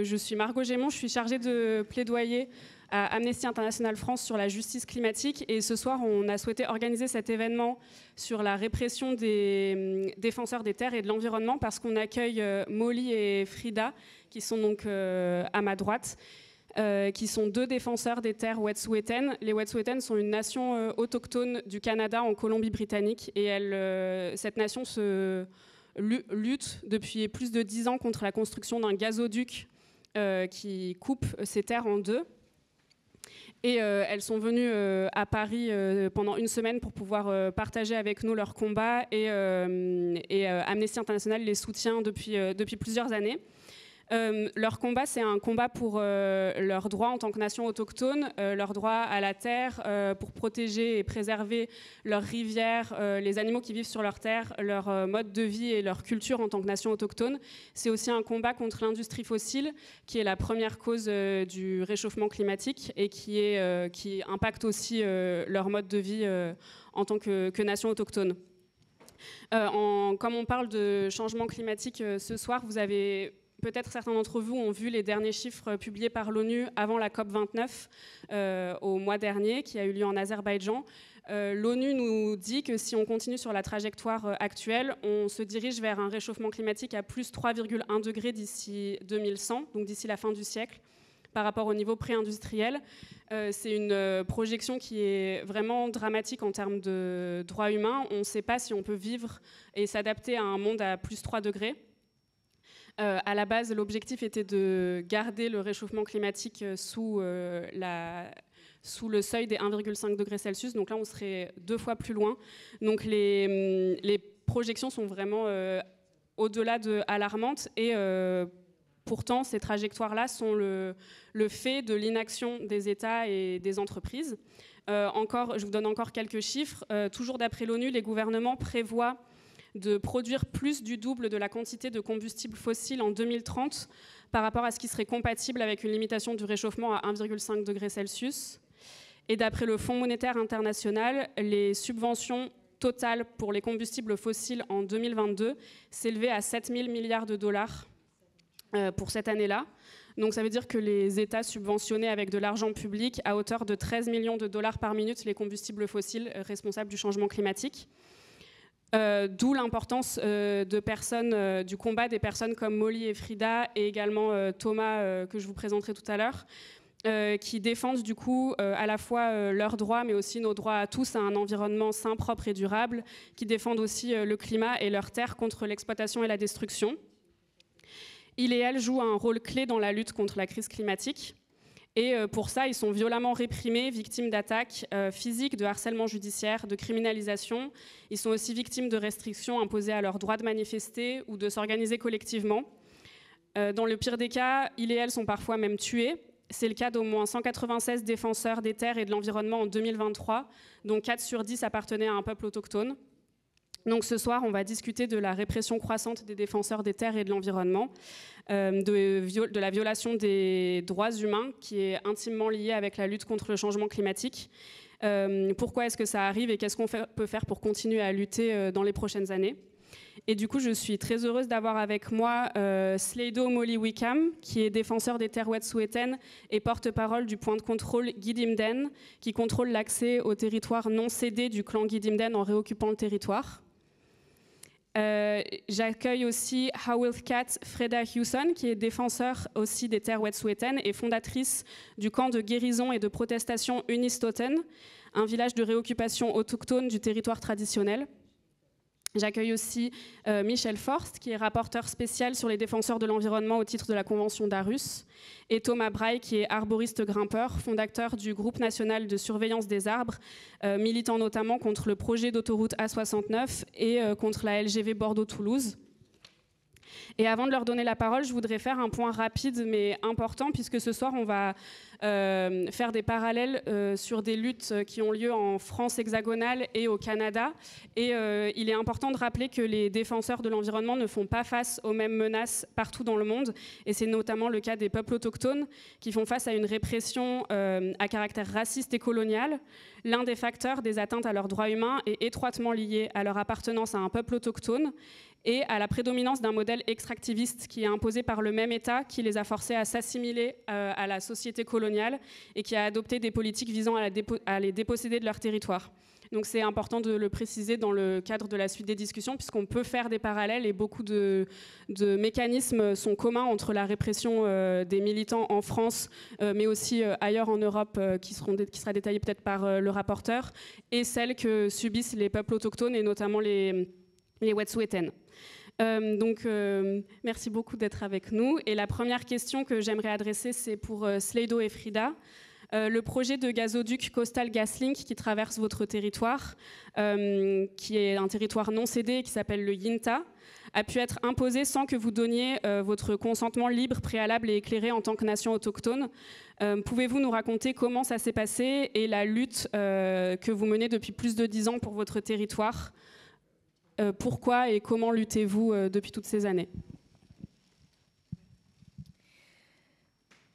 Je suis Margot Gémon, je suis chargée de plaidoyer à Amnesty International France sur la justice climatique. Et ce soir, on a souhaité organiser cet événement sur la répression des défenseurs des terres et de l'environnement parce qu'on accueille Molly et Frida, qui sont donc à ma droite, qui sont deux défenseurs des terres Wet'suwet'en. Les Wet'suwet'en sont une nation autochtone du Canada en Colombie-Britannique. Et cette nation lutte depuis plus de 10 ans contre la construction d'un gazoduc qui coupe ces terres en deux. Et elles sont venues à Paris pendant une semaine pour pouvoir partager avec nous leur combat. Et Amnesty International les soutient depuis plusieurs années. Leur combat, c'est un combat pour leurs droits en tant que nation autochtone, leurs droits à la terre, pour protéger et préserver leurs rivières, les animaux qui vivent sur leurs terres, leur mode de vie et leur culture en tant que nation autochtone. C'est aussi un combat contre l'industrie fossile, qui est la première cause du réchauffement climatique et qui impacte aussi leur mode de vie en tant que nation autochtone. Comme on parle de changement climatique ce soir, vous avez... Peut-être certains d'entre vous ont vu les derniers chiffres publiés par l'ONU avant la COP29 au mois dernier, qui a eu lieu en Azerbaïdjan. L'ONU nous dit que si on continue sur la trajectoire actuelle, on se dirige vers un réchauffement climatique à plus 3,1 degrés d'ici 2100, donc d'ici la fin du siècle, par rapport au niveau pré-industriel. C'est une projection qui est vraiment dramatique en termes de droits humains. On ne sait pas si on peut vivre et s'adapter à un monde à plus 3 degrés. À la base, l'objectif était de garder le réchauffement climatique sous le seuil des 1,5 degrés Celsius. Donc là, on serait 2 fois plus loin. Donc les projections sont vraiment au-delà de alarmantes. Et pourtant, ces trajectoires-là sont le fait de l'inaction des États et des entreprises. Je vous donne encore quelques chiffres. Toujours d'après l'ONU, les gouvernements prévoient de produire plus du double de la quantité de combustibles fossiles en 2030 par rapport à ce qui serait compatible avec une limitation du réchauffement à 1,5 degré Celsius. Et d'après le Fonds monétaire international, les subventions totales pour les combustibles fossiles en 2022 s'élevaient à 7 000 milliards de dollars pour cette année-là. Donc ça veut dire que les États subventionnaient avec de l'argent public à hauteur de 13 millions de dollars par minute les combustibles fossiles responsables du changement climatique. D'où l'importance du combat des personnes comme Molly et Frida et également Thomas que je vous présenterai tout à l'heure, qui défendent du coup à la fois leurs droits mais aussi nos droits à tous à un environnement sain, propre et durable, qui défendent aussi le climat et leurs terres contre l'exploitation et la destruction. Ils et elles jouent un rôle clé dans la lutte contre la crise climatique. Et pour ça, ils sont violemment réprimés, victimes d'attaques physiques, de harcèlement judiciaire, de criminalisation. Ils sont aussi victimes de restrictions imposées à leur droit de manifester ou de s'organiser collectivement. Dans le pire des cas, ils et elles sont parfois même tués. C'est le cas d'au moins 196 défenseurs des terres et de l'environnement en 2023, dont 4 sur 10 appartenaient à un peuple autochtone. Donc ce soir, on va discuter de la répression croissante des défenseurs des terres et de l'environnement, de la violation des droits humains qui est intimement liée avec la lutte contre le changement climatique. Pourquoi est-ce que ça arrive et qu'est-ce qu'on peut faire pour continuer à lutter dans les prochaines années? Et du coup, je suis très heureuse d'avoir avec moi Sleido Molly Wickham, qui est défenseur des terres Wet'suwet'en et porte-parole du point de contrôle Gidimt'en, qui contrôle l'accès au territoire non cédé du clan Gidimt'en en réoccupant le territoire. J'accueille aussi Hawilkat Freda Hewson, qui est défenseur aussi des terres Wet'suwet'en et fondatrice du camp de guérison et de protestation Unistoten, un village de réoccupation autochtone du territoire traditionnel. J'accueille aussi Michel Forst, qui est rapporteur spécial sur les défenseurs de l'environnement au titre de la Convention d'Aarhus, et Thomas Braille, qui est arboriste grimpeur, fondateur du groupe national de surveillance des arbres, militant notamment contre le projet d'autoroute A69 et contre la LGV Bordeaux-Toulouse. Et avant de leur donner la parole, je voudrais faire un point rapide mais important, puisque ce soir, on va faire des parallèles sur des luttes qui ont lieu en France hexagonale et au Canada. Et il est important de rappeler que les défenseurs de l'environnement ne font pas face aux mêmes menaces partout dans le monde. Et c'est notamment le cas des peuples autochtones qui font face à une répression à caractère raciste et colonial. L'un des facteurs des atteintes à leurs droits humains est étroitement lié à leur appartenance à un peuple autochtone. et à la prédominance d'un modèle extractiviste qui est imposé par le même État qui les a forcés à s'assimiler à la société coloniale et qui a adopté des politiques visant à les déposséder de leur territoire. Donc c'est important de le préciser dans le cadre de la suite des discussions, puisqu'on peut faire des parallèles et beaucoup de mécanismes sont communs entre la répression des militants en France, mais aussi ailleurs en Europe, qui sera détaillée peut-être par le rapporteur, et celles que subissent les peuples autochtones, et notamment les Wet'suwet'en. Merci beaucoup d'être avec nous. Et la première question que j'aimerais adresser, c'est pour Sleido et Frida. Le projet de gazoduc Coastal GasLink qui traverse votre territoire, qui est un territoire non cédé qui s'appelle le Yinta, a pu être imposé sans que vous donniez votre consentement libre, préalable et éclairé en tant que nation autochtone. Pouvez-vous nous raconter comment ça s'est passé et la lutte que vous menez depuis plus de 10 ans pour votre territoire? Pourquoi et comment luttez-vous depuis toutes ces années?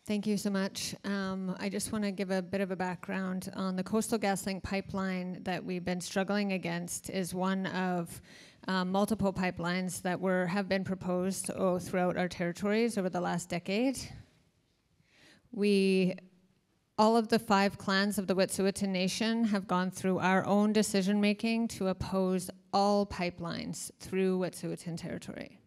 Thank you so much. I just want to give a bit of a background on the Coastal GasLink pipeline that we've been struggling against. Is one of multiple pipelines that have been proposed throughout our territories over the last decade. All of the 5 clans of the Wet'suwet'en Nation have gone through our own decision-making to oppose all pipelines through Wet'suwet'en territory.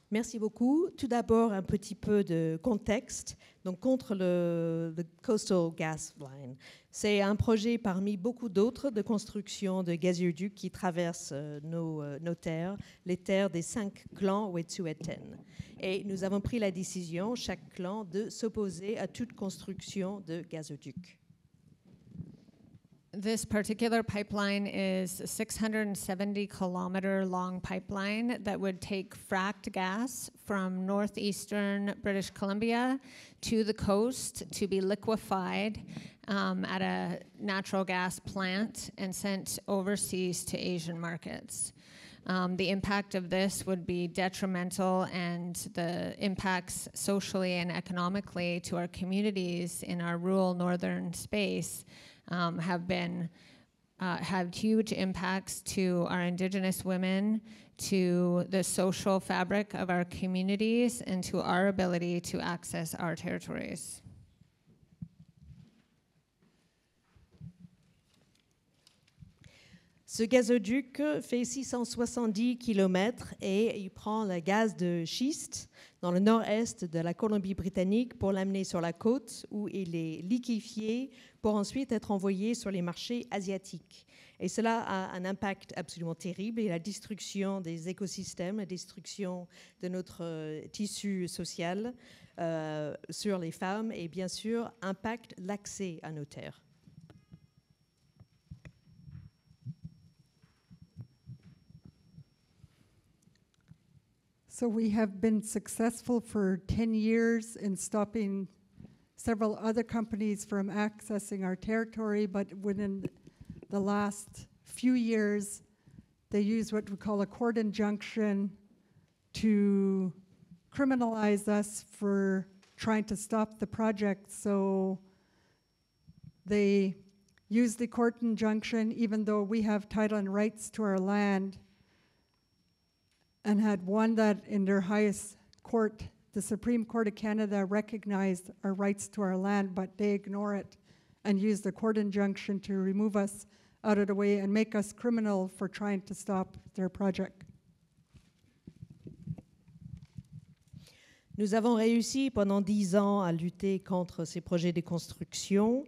Merci beaucoup. Tout d'abord, un petit peu de contexte. Donc, contre le Coastal GasLink, c'est un projet parmi beaucoup d'autres de construction de gazoducs qui traversent nos terres, les terres des 5 clans Wet'suwet'en. Et nous avons pris la décision, chaque clan, de s'opposer à toute construction de gazoducs. This particular pipeline is a 670-kilometer long pipeline that would take fracked gas from northeastern British Columbia to the coast to be liquefied at a natural gas plant and sent overseas to Asian markets. The impact of this would be detrimental, and the impacts socially and economically to our communities in our rural northern space have had huge impacts to our Indigenous women, to the social fabric of our communities, and to our ability to access our territories. Ce gazoduc fait 670 km et il prend le gaz de schiste dans le nord-est de la Colombie-Britannique pour l'amener sur la côte où il est liquéfié pour ensuite être envoyé sur les marchés asiatiques. Et cela a un impact absolument terrible et la destruction des écosystèmes, la destruction de notre tissu social sur les femmes et bien sûr impacte l'accès à nos terres. So we have been successful for 10 years in stopping several other companies from accessing our territory, but within the last few years, they use what we call a court injunction to criminalize us for trying to stop the project. So they use the court injunction even though we have title and rights to our land, and had won that in their highest court. The Supreme Court of Canada recognized our rights to our land, but they ignore it and use the court injunction to remove us out of the way and make us criminal for trying to stop their project. Nous avons réussi pendant 10 ans à lutter contre ces projets de construction,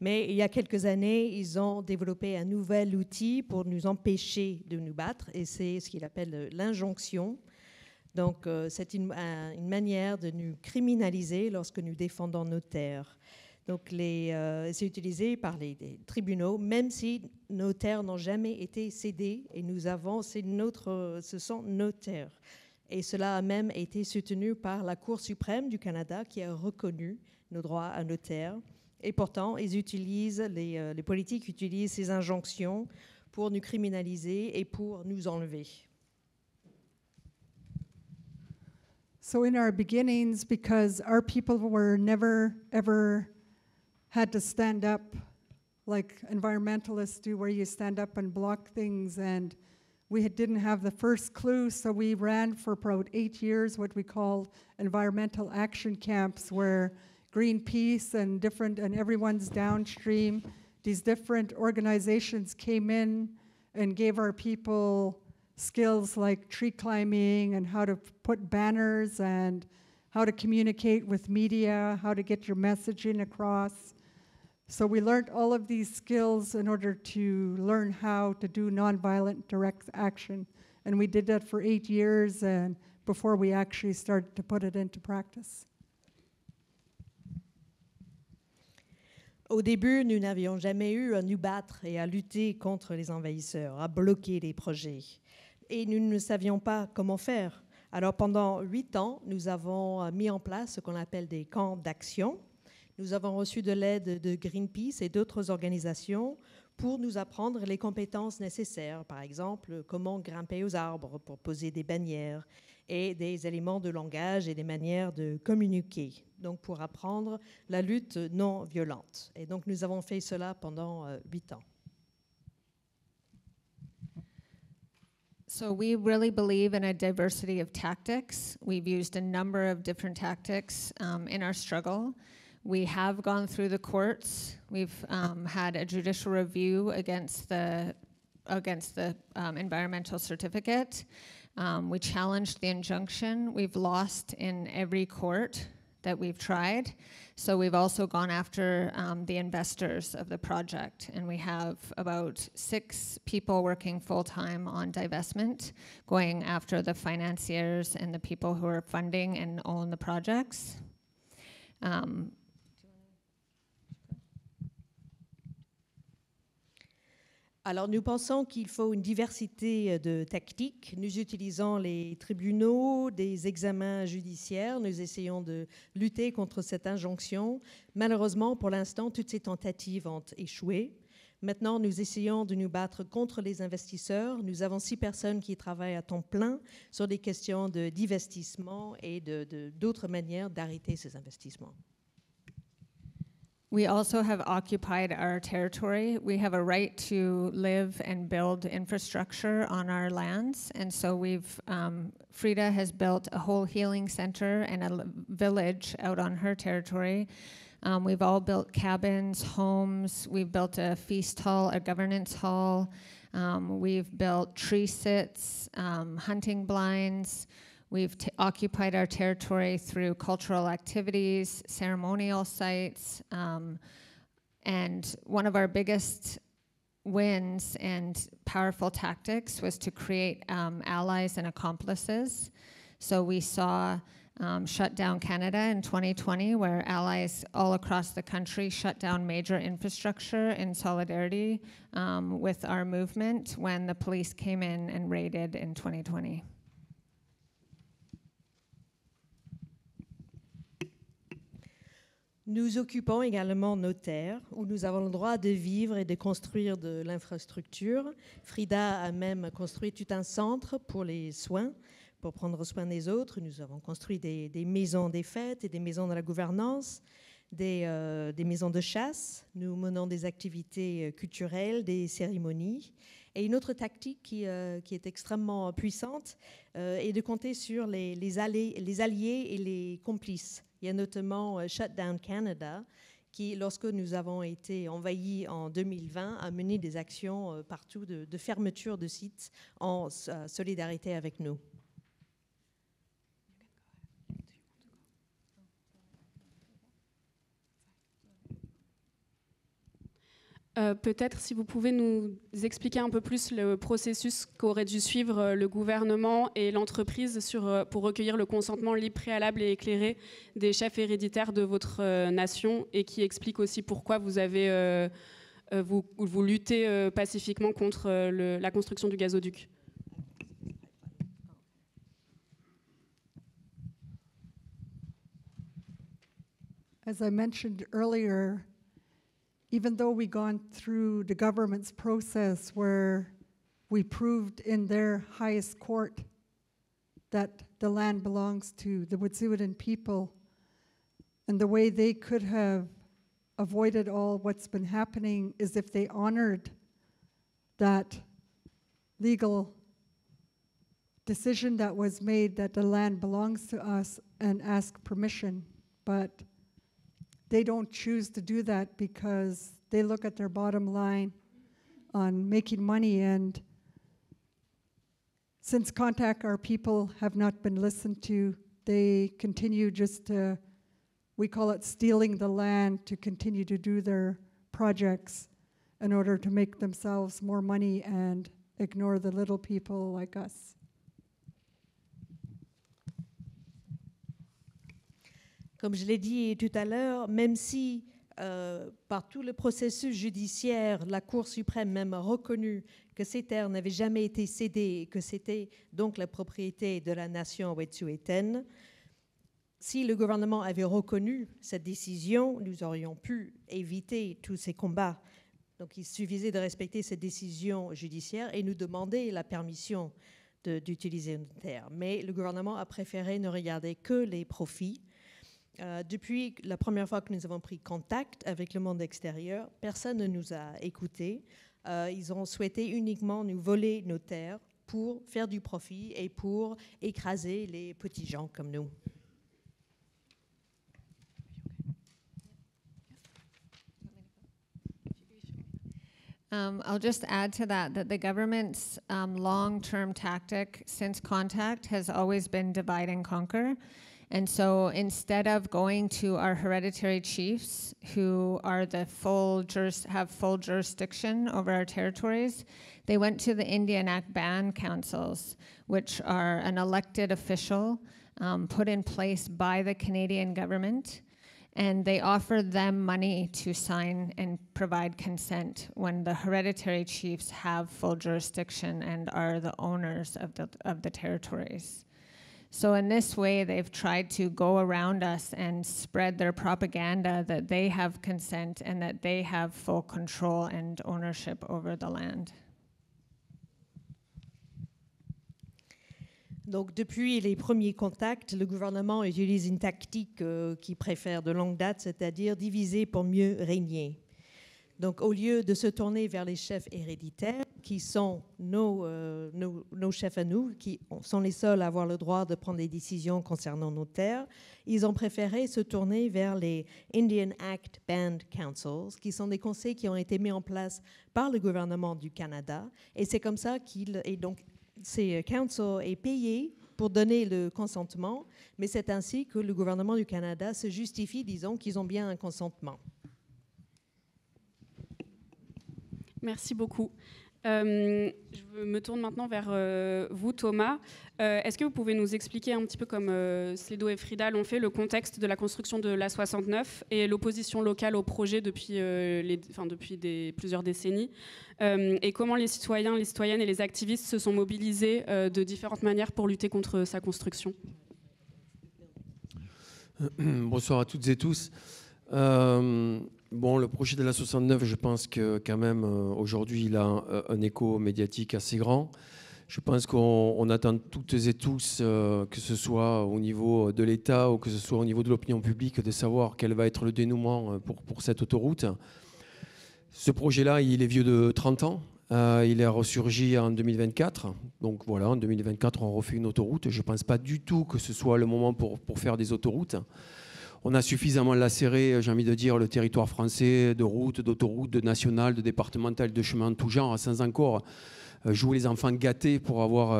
mais il y a quelques années, ils ont développé un nouvel outil pour nous empêcher de nous battre, et c'est ce qu'ils appellent l'injonction. Donc, c'est une manière de nous criminaliser lorsque nous défendons nos terres. Donc, c'est utilisé par les tribunaux, même si nos terres n'ont jamais été cédées, et ce sont nos terres. Et cela a même été soutenu par la Cour suprême du Canada qui a reconnu nos droits à nos terres. Et pourtant, les politiques utilisent ces injonctions pour nous criminaliser et pour nous enlever. So in our beginnings, because our people were never, ever had to stand up like environmentalists do, where you stand up and block things, and we didn't have the first clue, so we ran for about 8 years what we called environmental action camps, where Greenpeace and everyone's downstream, these different organizations came in and gave our people skills like tree climbing and how to put banners and how to communicate with media, how to get your messaging across. So we learned all of these skills in order to learn how to do nonviolent direct action. And we did that for 8 years and before we actually started to put it into practice. Au début, nous n'avions jamais eu à nous battre et à lutter contre les envahisseurs, à bloquer les projets. Et nous ne savions pas comment faire. Alors pendant 8 ans, nous avons mis en place ce qu'on appelle des camps d'action. Nous avons reçu de l'aide de Greenpeace et d'autres organisations pour nous apprendre les compétences nécessaires. Par exemple, comment grimper aux arbres pour poser des bannières et des éléments de langage et des manières de communiquer. Donc pour apprendre la lutte non violente. Et donc nous avons fait cela pendant 8 ans. So we really believe in a diversity of tactics. We've used a number of different tactics in our struggle. We have gone through the courts. We've had a judicial review against the environmental certificate. We challenged the injunction. We've lost in every court that we've tried. So we've also gone after the investors of the project. And we have about 6 people working full-time on divestment, going after the financiers and the people who are funding and own the projects. Alors nous pensons qu'il faut une diversité de tactiques. Nous utilisons les tribunaux, des examens judiciaires. Nous essayons de lutter contre cette injonction. Malheureusement, pour l'instant, toutes ces tentatives ont échoué. Maintenant, nous essayons de nous battre contre les investisseurs. Nous avons 6 personnes qui travaillent à temps plein sur des questions de divestissement et d'autres manières d'arrêter ces investissements. We also have occupied our territory. We have a right to live and build infrastructure on our lands. And so Frida has built a whole healing center and a village out on her territory. We've all built cabins, homes. We've built a feast hall, a governance hall. We've built tree sits, hunting blinds. We've occupied our territory through cultural activities, ceremonial sites, and one of our biggest wins and powerful tactics was to create allies and accomplices. So we saw Shut Down Canada in 2020, where allies all across the country shut down major infrastructure in solidarity with our movement when the police came in and raided in 2020. Nous occupons également nos terres où nous avons le droit de vivre et de construire de l'infrastructure. Frida a même construit tout un centre pour les soins, pour prendre soin des autres. Nous avons construit des maisons des fêtes et des maisons de la gouvernance, des maisons de chasse. Nous menons des activités culturelles, des cérémonies. Et une autre tactique qui est extrêmement puissante est de compter sur les alliés et les complices. Il y a notamment Shut Down Canada, qui, lorsque nous avons été envahis en 2020, a mené des actions partout de fermeture de sites en solidarité avec nous. Peut-être si vous pouvez nous expliquer un peu plus le processus qu'aurait dû suivre le gouvernement et l'entreprise pour recueillir le consentement libre, préalable et éclairé des chefs héréditaires de votre nation et qui explique aussi pourquoi vous avez vous luttez pacifiquement contre la construction du gazoduc. As I mentioned earlier, even though we gone through the government's process where we proved in their highest court that the land belongs to the Wet'suwet'en people, and the way they could have avoided all what's been happening is if they honored that legal decision that was made that the land belongs to us and ask permission. But they don't choose to do that because they look at their bottom line on making money, and since Contact Our People have not been listened to, they continue just to, we call it stealing the land, to continue to do their projects in order to make themselves more money and ignore the little people like us. Comme je l'ai dit tout à l'heure, même si par tout le processus judiciaire, la Cour suprême même a reconnu que ces terres n'avaient jamais été cédées et que c'était donc la propriété de la nation Wet'suwet'en, si le gouvernement avait reconnu cette décision, nous aurions pu éviter tous ces combats. Donc il suffisait de respecter cette décision judiciaire et nous demander la permission d'utiliser nos terres. Mais le gouvernement a préféré ne regarder que les profits. Depuis la première fois que nous avons pris contact avec le monde extérieur, personne ne nous a écoutés. Ils ont souhaité uniquement nous voler nos terres pour faire du profit et pour écraser les petits gens comme nous. I'll just add to that the government's long-term tactic since Contact has always been divide and conquer. And so instead of going to our hereditary chiefs who are have full jurisdiction over our territories, they went to the Indian Act Band Councils, which are an elected official put in place by the Canadian government. And they offered them money to sign and provide consent when the hereditary chiefs have full jurisdiction and are the owners of the territories. So in this way, they've tried to go around us and spread their propaganda that they have consent and that they have full control and ownership over the land. Donc, depuis les premiers contacts, le gouvernement utilise une tactique qu'il préfère de longue date, c'est-à-dire diviser pour mieux régner. Donc, au lieu de se tourner vers les chefs héréditaires, qui sont nos chefs à nous, qui sont les seuls à avoir le droit de prendre des décisions concernant nos terres, ils ont préféré se tourner vers les Indian Act Band Councils, qui sont des conseils qui ont été mis en place par le gouvernement du Canada. Et c'est comme ça ces councils est payé pour donner le consentement, mais c'est ainsi que le gouvernement du Canada se justifie, disons, qu'ils ont bien un consentement. Merci beaucoup. Je me tourne maintenant vers vous, Thomas. Est-ce que vous pouvez nous expliquer un petit peu, comme Slédo et Frida l'ont fait, le contexte de la construction de l'A69 et l'opposition locale au projet depuis plusieurs décennies, et comment les citoyens, les citoyennes et les activistes se sont mobilisés de différentes manières pour lutter contre sa construction? Bonsoir à toutes et tous. Bon, le projet de l'A69, je pense que quand même aujourd'hui il a un écho médiatique assez grand. Je pense qu'on attend toutes et tous, que ce soit au niveau de l'État ou que ce soit au niveau de l'opinion publique, de savoir quel va être le dénouement pour cette autoroute. Ce projet-là, il est vieux de 30 ans. Il est ressurgi en 2024. Donc voilà, en 2024, on refait une autoroute. Je ne pense pas du tout que ce soit le moment pour faire des autoroutes. On a suffisamment lacéré, j'ai envie de dire, le territoire français de routes, d'autoroutes, de nationales, de départementales, de chemins de tout genre, sans encore jouer les enfants gâtés pour avoir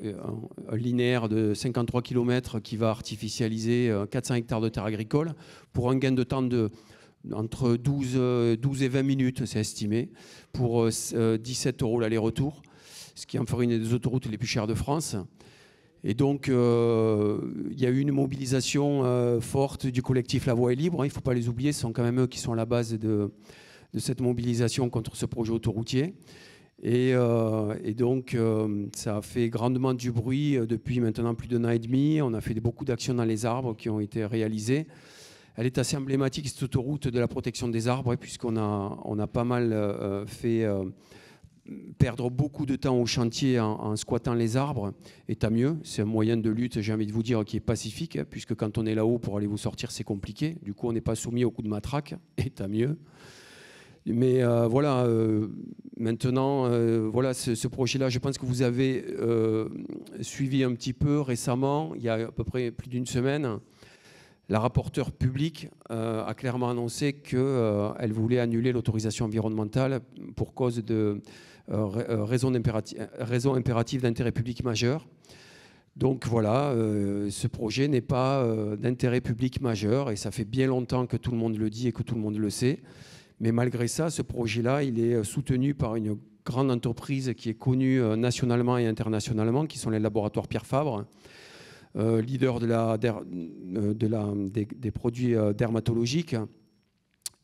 un linéaire de 53 km qui va artificialiser 400 hectares de terres agricoles pour un gain de temps entre 12 et 20 minutes, c'est estimé, pour 17 € l'aller-retour, ce qui en ferait une des autoroutes les plus chères de France. Et donc, il y a eu une mobilisation forte du collectif La Voie est libre. Il ne faut pas les oublier, ce sont quand même eux qui sont à la base de cette mobilisation contre ce projet autoroutier. Et donc, ça a fait grandement du bruit depuis maintenant plus d'1 an et demi. On a fait beaucoup d'actions dans les arbres qui ont été réalisées. Elle est assez emblématique, cette autoroute, de la protection des arbres, puisqu'on a pas mal fait perdre beaucoup de temps au chantier en squattant les arbres, et tant mieux. C'est un moyen de lutte, j'ai envie de vous dire, qui est pacifique, hein, puisque quand on est là-haut, pour aller vous sortir, c'est compliqué. Du coup, on n'est pas soumis au coup de matraque, et tant mieux. Mais voilà, maintenant, voilà, ce projet-là, je pense que vous avez suivi un petit peu récemment, il y a à peu près plus d'une semaine. La rapporteure publique a clairement annoncé qu'elle voulait annuler l'autorisation environnementale pour cause de raison impérative d'intérêt public majeur. Donc voilà, ce projet n'est pas d'intérêt public majeur, et ça fait bien longtemps que tout le monde le dit et que tout le monde le sait. Mais malgré ça, ce projet-là, il est soutenu par une grande entreprise qui est connue nationalement et internationalement, qui sont les laboratoires Pierre Fabre, leader des produits dermatologiques.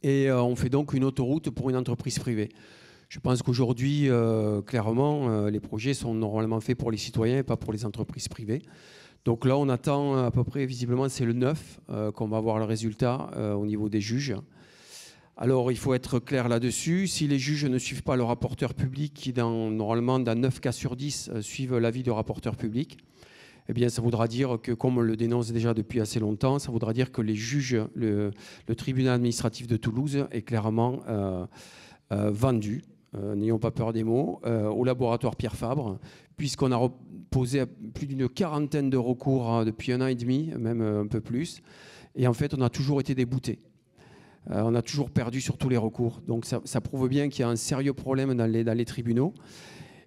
Et on fait donc une autoroute pour une entreprise privée. Je pense qu'aujourd'hui, clairement, les projets sont normalement faits pour les citoyens et pas pour les entreprises privées. Donc là, on attend à peu près, visiblement, c'est le 9 qu'on va avoir le résultat au niveau des juges. Alors, il faut être clair là-dessus. Si les juges ne suivent pas le rapporteur public, qui normalement, dans 9 cas sur 10, suivent l'avis du rapporteur public, eh bien, ça voudra dire que, comme on le dénonce déjà depuis assez longtemps, ça voudra dire que les juges, le tribunal administratif de Toulouse est clairement vendu, n'ayons pas peur des mots, au laboratoire Pierre Fabre, puisqu'on a posé plus d'une quarantaine de recours depuis 1 an et demi, même un peu plus. Et en fait, on a toujours été déboutés. On a toujours perdu sur tous les recours. Donc ça prouve bien qu'il y a un sérieux problème dans les tribunaux.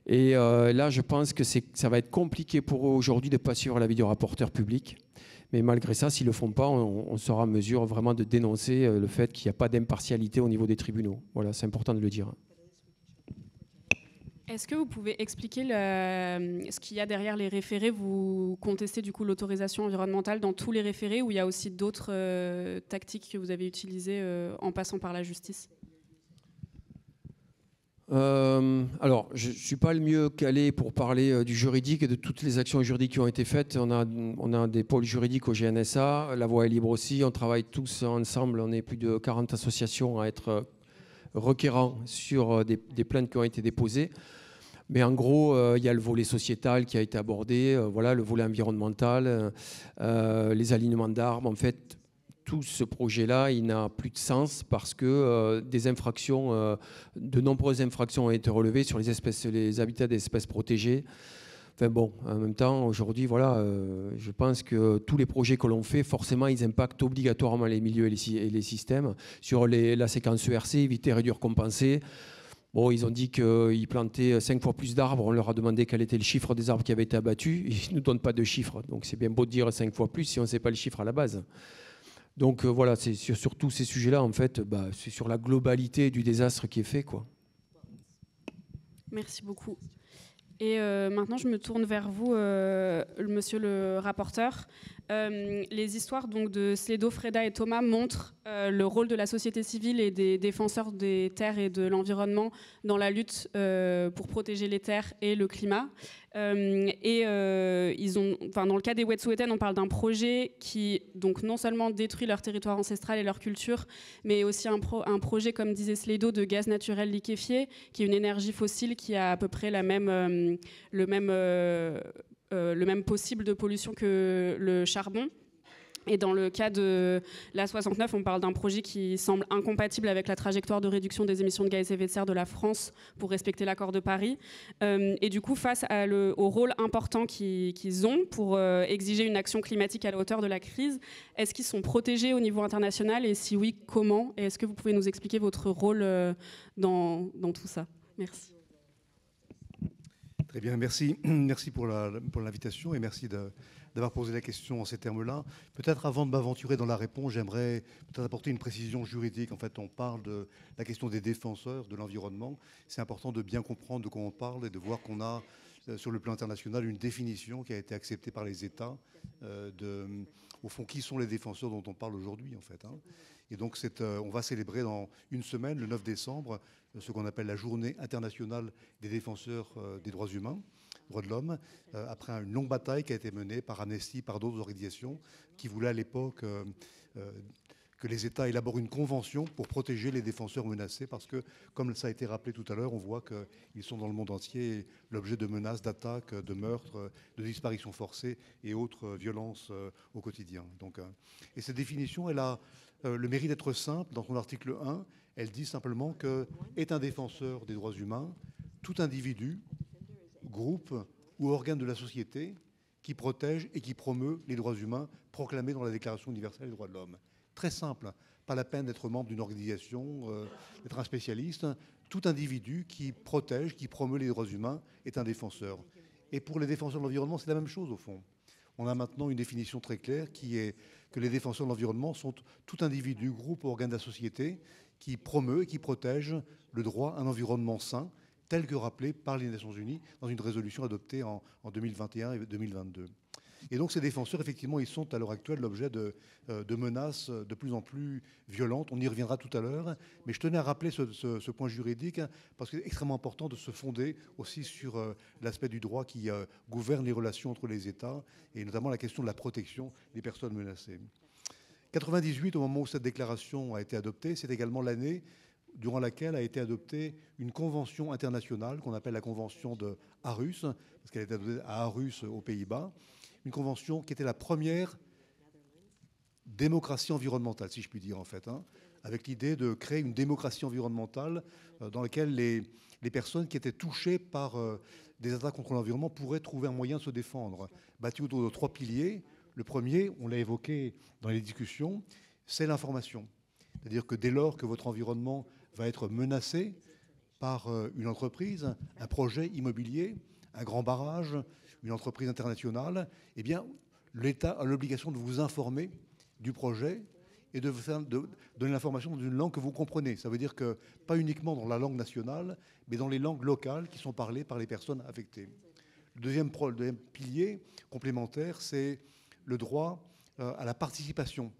Et là, je pense que ça va être compliqué pour eux aujourd'hui de ne pas suivre l'avis du rapporteur public. Mais malgré ça, s'ils ne le font pas, on sera en mesure vraiment de dénoncer le fait qu'il n'y a pas d'impartialité au niveau des tribunaux. Voilà, c'est important de le dire. Est-ce que vous pouvez expliquer ce qu'il y a derrière les référés? Vous contestez du coup l'autorisation environnementale dans tous les référés, ou il y a aussi d'autres tactiques que vous avez utilisées en passant par la justice? Alors, je ne suis pas le mieux calé pour parler du juridique et de toutes les actions juridiques qui ont été faites. On a des pôles juridiques au GNSA, la voie est libre aussi, on travaille tous ensemble, on est plus de 40 associations à être requérants sur des plaintes qui ont été déposées. Mais en gros, il y a le volet sociétal qui a été abordé, voilà, le volet environnemental, les alignements d'arbres. En fait, tout ce projet-là, il n'a plus de sens parce que de nombreuses infractions ont été relevées sur les habitats des espèces protégées. Enfin bon, en même temps, aujourd'hui, voilà, je pense que tous les projets que l'on fait, forcément, ils impactent obligatoirement les milieux et les systèmes. Sur la séquence ERC, éviter, réduire, compenser. Bon, ils ont dit qu'ils plantaient 5 fois plus d'arbres. On leur a demandé quel était le chiffre des arbres qui avaient été abattus. Ils ne nous donnent pas de chiffre. Donc c'est bien beau de dire 5 fois plus si on ne sait pas le chiffre à la base. Donc voilà, c'est sur tous ces sujets-là, en fait, c'est sur la globalité du désastre qui est fait, quoi. Merci beaucoup. Et maintenant, je me tourne vers vous, monsieur le rapporteur. Les histoires donc, de Slédo, Freda et Thomas montrent le rôle de la société civile et des défenseurs des terres et de l'environnement dans la lutte pour protéger les terres et le climat. Dans le cas des Wet'suwet'en, on parle d'un projet qui donc, non seulement détruit leur territoire ancestral et leur culture, mais aussi un projet, comme disait Slédo, de gaz naturel liquéfié, qui est une énergie fossile qui a à peu près le même possible de pollution que le charbon. Et dans le cas de l'A69, on parle d'un projet qui semble incompatible avec la trajectoire de réduction des émissions de gaz à effet de serre de la France pour respecter l'accord de Paris. Et du coup, face au rôle important qu'ils ont pour exiger une action climatique à la hauteur de la crise, est-ce qu'ils sont protégés au niveau international? Et si oui, comment? Et est-ce que vous pouvez nous expliquer votre rôle dans tout ça? Merci. Très bien, merci. Merci pour l'invitation et merci d'avoir posé la question en ces termes-là. Peut-être avant de m'aventurer dans la réponse, j'aimerais peut-être apporter une précision juridique. En fait, on parle de la question des défenseurs de l'environnement. C'est important de bien comprendre de quoi on parle et de voir qu'on a, sur le plan international, une définition qui a été acceptée par les États au fond, qui sont les défenseurs dont on parle aujourd'hui, en fait. Et donc, on va célébrer dans une semaine, le 9 décembre, ce qu'on appelle la Journée internationale des défenseurs des droits humains, droits de l'homme, après une longue bataille qui a été menée par Amnesty, par d'autres organisations, qui voulaient à l'époque que les États élaborent une convention pour protéger les défenseurs menacés, parce que, comme ça a été rappelé tout à l'heure, on voit qu'ils sont dans le monde entier l'objet de menaces, d'attaques, de meurtres, de disparitions forcées et autres violences au quotidien. Donc, et cette définition, elle a le mérite d'être simple. Dans son article 1, elle dit simplement que est un défenseur des droits humains tout individu, groupe ou organe de la société qui protège et qui promeut les droits humains proclamés dans la Déclaration universelle des droits de l'homme. Très simple, pas la peine d'être membre d'une organisation, d'être un spécialiste. Tout individu qui protège, qui promeut les droits humains est un défenseur. Et pour les défenseurs de l'environnement, c'est la même chose au fond. On a maintenant une définition très claire qui est que les défenseurs de l'environnement sont tout individu, groupe ou organe de la société qui promeut et qui protège le droit à un environnement sain, tel que rappelé par les Nations Unies dans une résolution adoptée en 2021 et 2022. Et donc ces défenseurs, effectivement, ils sont à l'heure actuelle l'objet de menaces de plus en plus violentes. On y reviendra tout à l'heure. Mais je tenais à rappeler ce point juridique parce qu'il est extrêmement important de se fonder aussi sur l'aspect du droit qui gouverne les relations entre les États et notamment la question de la protection des personnes menacées. 1998, au moment où cette déclaration a été adoptée, c'est également l'année durant laquelle a été adoptée une convention internationale qu'on appelle la convention de Aarhus, parce qu'elle a été adoptée à Aarhus aux Pays-Bas. Une convention qui était la première démocratie environnementale, si je puis dire en fait, avec l'idée de créer une démocratie environnementale dans laquelle les personnes qui étaient touchées par des attaques contre l'environnement pourraient trouver un moyen de se défendre, bâti autour de 3 piliers. Le premier, on l'a évoqué dans les discussions, c'est l'information. C'est-à-dire que dès lors que votre environnement va être menacé par une entreprise, un projet immobilier, un grand barrage, une entreprise internationale, eh bien, l'État a l'obligation de vous informer du projet et de donner l'information dans une langue que vous comprenez. Ça veut dire que pas uniquement dans la langue nationale, mais dans les langues locales qui sont parlées par les personnes affectées. Le deuxième pilier complémentaire, c'est le droit à la participation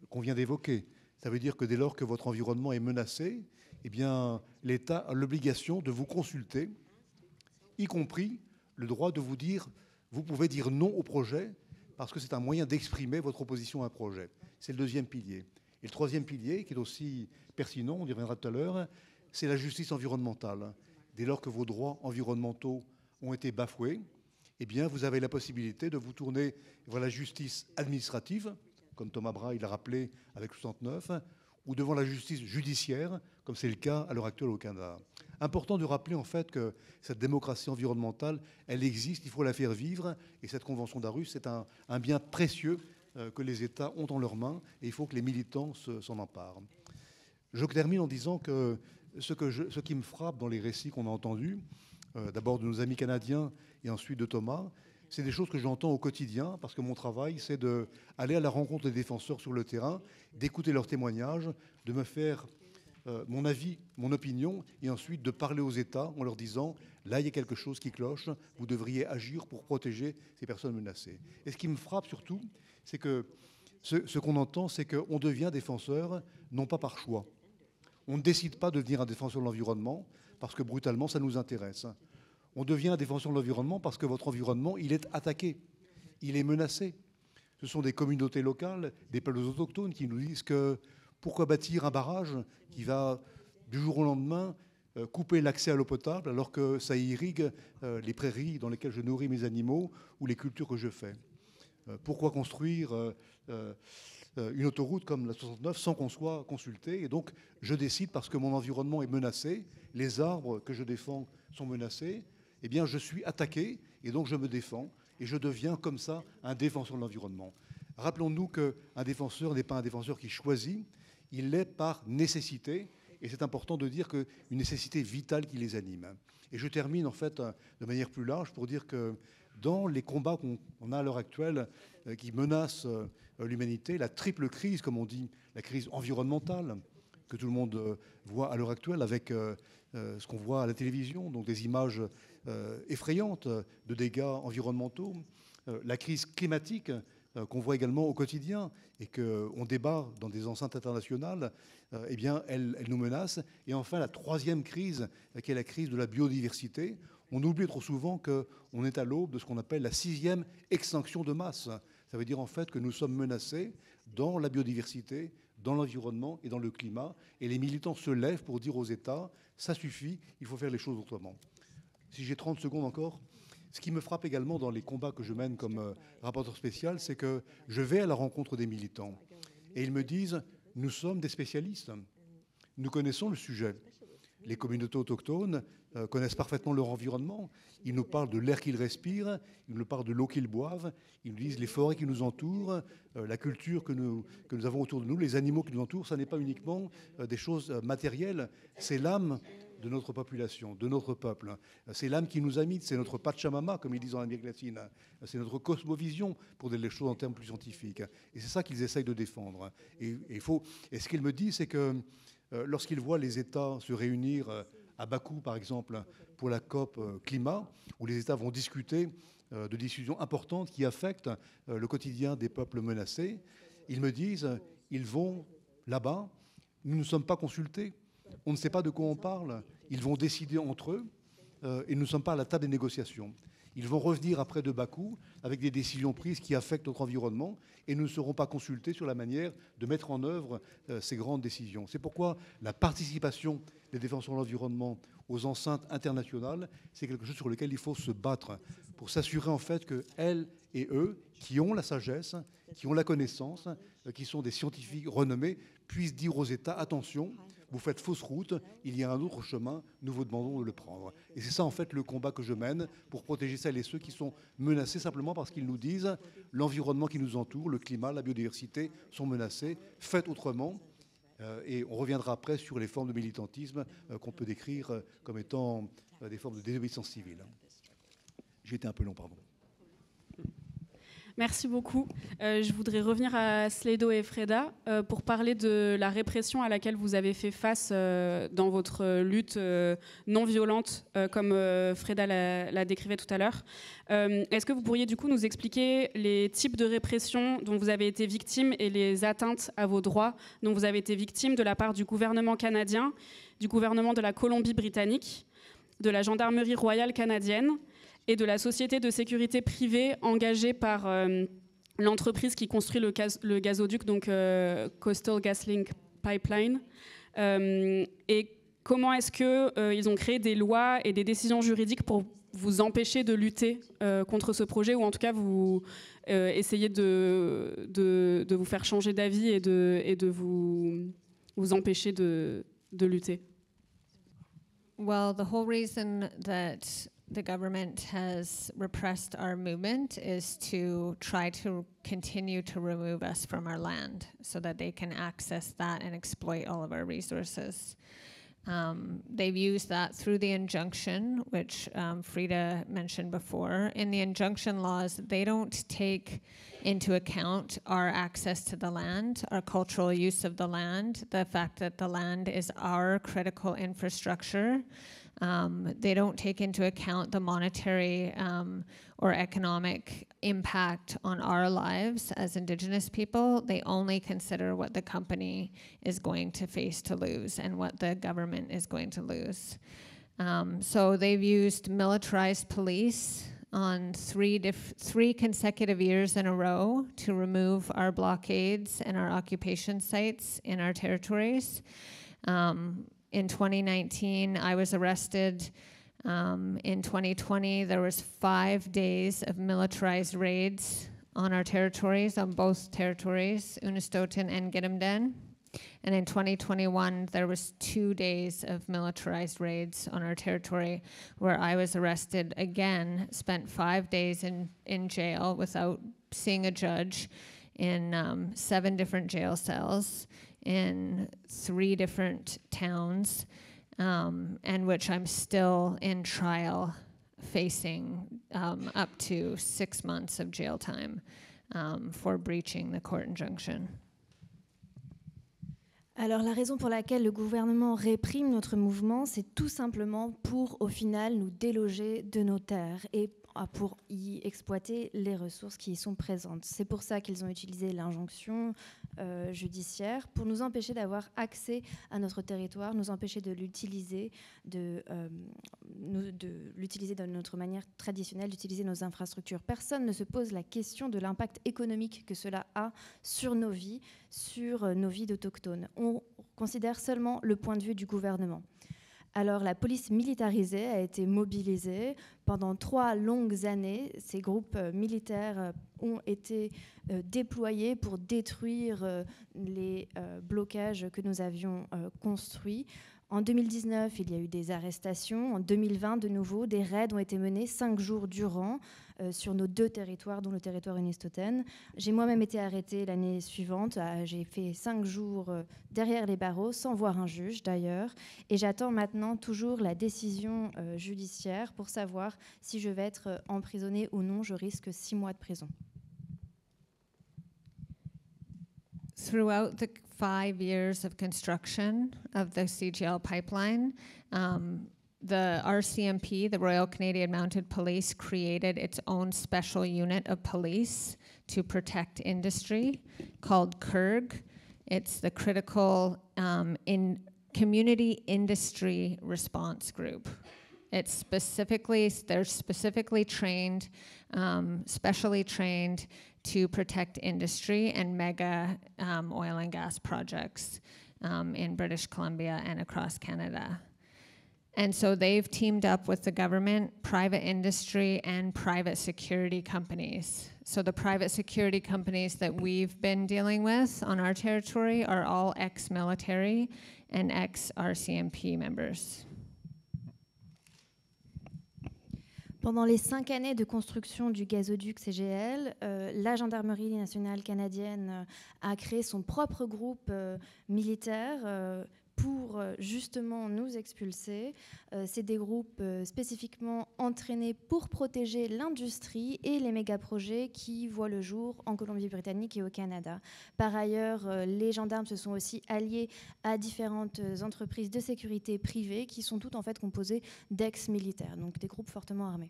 qu'on vient d'évoquer. Ça veut dire que dès lors que votre environnement est menacé, eh bien, l'État a l'obligation de vous consulter, y compris le droit de vous dire, vous pouvez dire non au projet parce que c'est un moyen d'exprimer votre opposition à un projet. C'est le deuxième pilier. Et le troisième pilier, qui est aussi pertinent, on y reviendra tout à l'heure, c'est la justice environnementale. Dès lors que vos droits environnementaux ont été bafoués, eh bien, vous avez la possibilité de vous tourner vers la justice administrative, comme Thomas Brahe l'a rappelé avec 69, ou devant la justice judiciaire, comme c'est le cas à l'heure actuelle au Canada. Important de rappeler en fait que cette démocratie environnementale, elle existe, il faut la faire vivre, et cette convention d'Aarhus, c'est un bien précieux que les États ont en leurs mains, et il faut que les militants s'en emparent. Je termine en disant que ce qui me frappe dans les récits qu'on a entendus, d'abord de nos amis canadiens et ensuite de Thomas, c'est des choses que j'entends au quotidien, parce que mon travail, c'est d'aller à la rencontre des défenseurs sur le terrain, d'écouter leurs témoignages, de me faire mon avis, mon opinion, et ensuite de parler aux États en leur disant « là, il y a quelque chose qui cloche, vous devriez agir pour protéger ces personnes menacées ». Et ce qui me frappe surtout, c'est que ce qu'on entend, c'est qu'on devient défenseur, non pas par choix. On ne décide pas de devenir un défenseur de l'environnement, parce que brutalement, ça nous intéresse. On devient un défenseur de l'environnement parce que votre environnement, il est attaqué, il est menacé. Ce sont des communautés locales, des peuples autochtones qui nous disent que pourquoi bâtir un barrage qui va, du jour au lendemain, couper l'accès à l'eau potable alors que ça irrigue les prairies dans lesquelles je nourris mes animaux ou les cultures que je fais. Pourquoi construire une autoroute comme la 69 sans qu'on soit consulté? Et donc, je décide parce que mon environnement est menacé, les arbres que je défends sont menacés, eh bien, je suis attaqué et donc je me défends et je deviens comme ça un défenseur de l'environnement. Rappelons-nous qu'un défenseur n'est pas un défenseur qui choisit, il l'est par nécessité, et c'est important de dire qu'une nécessité vitale qui les anime. Et je termine en fait de manière plus large pour dire que dans les combats qu'on a à l'heure actuelle qui menacent l'humanité, la triple crise, comme on dit, la crise environnementale, que tout le monde voit à l'heure actuelle avec ce qu'on voit à la télévision, donc des images effrayantes de dégâts environnementaux, la crise climatique qu'on voit également au quotidien et qu'on débat dans des enceintes internationales, eh bien, elle nous menace. Et enfin, la troisième crise, qui est la crise de la biodiversité. On oublie trop souvent qu'on est à l'aube de ce qu'on appelle la 6e extinction de masse. Ça veut dire en fait que nous sommes menacés dans la biodiversité, dans l'environnement et dans le climat. Et les militants se lèvent pour dire aux États, ça suffit, il faut faire les choses autrement. Si j'ai 30 secondes encore, ce qui me frappe également dans les combats que je mène comme rapporteur spécial, c'est que je vais à la rencontre des militants. Et ils me disent, nous sommes des spécialistes, nous connaissons le sujet. Les communautés autochtones connaissent parfaitement leur environnement. Ils nous parlent de l'air qu'ils respirent, ils nous parlent de l'eau qu'ils boivent, ils nous disent les forêts qui nous entourent, la culture que nous avons autour de nous, les animaux qui nous entourent. Ça n'est pas uniquement des choses matérielles, c'est l'âme de notre population, de notre peuple. C'est l'âme qui nous habite, c'est notre Pachamama, comme ils disent en Amérique latine. C'est notre cosmovision, pour dire les choses en termes plus scientifiques. Et c'est ça qu'ils essayent de défendre. Et ce qu'ils me disent, c'est que lorsqu'ils voient les États se réunir à Bakou, par exemple, pour la COP climat, où les États vont discuter de décisions importantes qui affectent le quotidien des peuples menacés, ils me disent, ils vont là-bas, nous ne sommes pas consultés, on ne sait pas de quoi on parle, ils vont décider entre eux et nous ne sommes pas à la table des négociations. Ils vont revenir après de Bakou avec des décisions prises qui affectent notre environnement et nous ne serons pas consultés sur la manière de mettre en œuvre ces grandes décisions. C'est pourquoi la participation des défenseurs de l'environnement aux enceintes internationales, c'est quelque chose sur lequel il faut se battre pour s'assurer en fait qu'elles et eux, qui ont la sagesse, qui ont la connaissance, qui sont des scientifiques renommés, puissent dire aux États, attention, vous faites fausse route, il y a un autre chemin, nous vous demandons de le prendre. Et c'est ça en fait le combat que je mène pour protéger celles et ceux qui sont menacés simplement parce qu'ils nous disent l'environnement qui nous entoure, le climat, la biodiversité sont menacés, faites autrement. Et on reviendra après sur les formes de militantisme qu'on peut décrire comme étant des formes de désobéissance civile. J'ai été un peu long, pardon. Merci beaucoup. Je voudrais revenir à Sleido et Freda pour parler de la répression à laquelle vous avez fait face dans votre lutte non violente, comme Freda la décrivait tout à l'heure. Est-ce que vous pourriez du coup nous expliquer les types de répression dont vous avez été victime et les atteintes à vos droits dont vous avez été victime de la part du gouvernement canadien, du gouvernement de la Colombie-Britannique, de la gendarmerie royale canadienne et de la société de sécurité privée engagée par l'entreprise qui construit le gazoduc, donc Coastal GasLink Pipeline. Et comment est-ce qu'ils ont créé des lois et des décisions juridiques pour vous empêcher de lutter contre ce projet, ou en tout cas vous essayer de vous faire changer d'avis et de vous empêcher de lutter? Well, the whole reason that the government has repressed our movement is to try to continue to remove us from our land so that they can access that and exploit all of our resources. They've used that through the injunction, which Frida mentioned before. In the injunction laws, they don't take into account our access to the land, our cultural use of the land, the fact that the land is our critical infrastructure. They don't take into account the monetary or economic impact on our lives as Indigenous people. They only consider what the company is going to face to lose and what the government is going to lose. So they've used militarized police on three consecutive years in a row to remove our blockades and our occupation sites in our territories. In 2019, I was arrested. In 2020, there was 5 days of militarized raids on our territories, on both territories, Unistoten and Gidimt'en. And in 2021, there was 2 days of militarized raids on our territory where I was arrested again, spent 5 days in jail without seeing a judge in 7 different jail cells in 3 different towns, and which I'm still in trial facing up to 6 months of jail time for breaching the court injunction. Alors la raison pour laquelle le gouvernement réprime notre mouvement, c'est tout simplement pour, au final, nous déloger de nos terres. Et pour y exploiter les ressources qui y sont présentes. C'est pour ça qu'ils ont utilisé l'injonction judiciaire pour nous empêcher d'avoir accès à notre territoire, nous empêcher de l'utiliser, de l'utiliser de notre manière traditionnelle, d'utiliser nos infrastructures. Personne ne se pose la question de l'impact économique que cela a sur nos vies d'autochtones. On considère seulement le point de vue du gouvernement. Alors la police militarisée a été mobilisée pendant 3 longues années. Ces groupes militaires ont été déployés pour détruire les blocages que nous avions construits. En 2019, il y a eu des arrestations. En 2020, de nouveau, des raids ont été menés 5 jours durant sur nos 2 territoires, dont le territoire unistoten. J'ai moi-même été arrêtée l'année suivante. J'ai fait 5 jours derrière les barreaux, sans voir un juge d'ailleurs. Et j'attends maintenant toujours la décision judiciaire pour savoir si je vais être emprisonnée ou non. Je risque 6 mois de prison. Throughout the 5 years of construction of the CGL pipeline, the RCMP, the Royal Canadian Mounted Police, created its own special unit of police to protect industry called CIRG. It's the Critical Community Industry Response Group. They're specifically trained, specially trained to protect industry and mega oil and gas projects in British Columbia and across Canada. And so they've teamed up with the government, private industry, and private security companies. So the private security companies that we've been dealing with on our territory are all ex-military and ex-RCMP members. Pendant les 5 années de construction du gazoduc CGL, la Gendarmerie nationale canadienne a créé son propre groupe militaire pour justement nous expulser. C'est des groupes spécifiquement entraînés pour protéger l'industrie et les méga-projets qui voient le jour en Colombie-Britannique et au Canada. Par ailleurs, les gendarmes se sont aussi alliés à différentes entreprises de sécurité privées qui sont toutes en fait composées d'ex-militaires, donc des groupes fortement armés.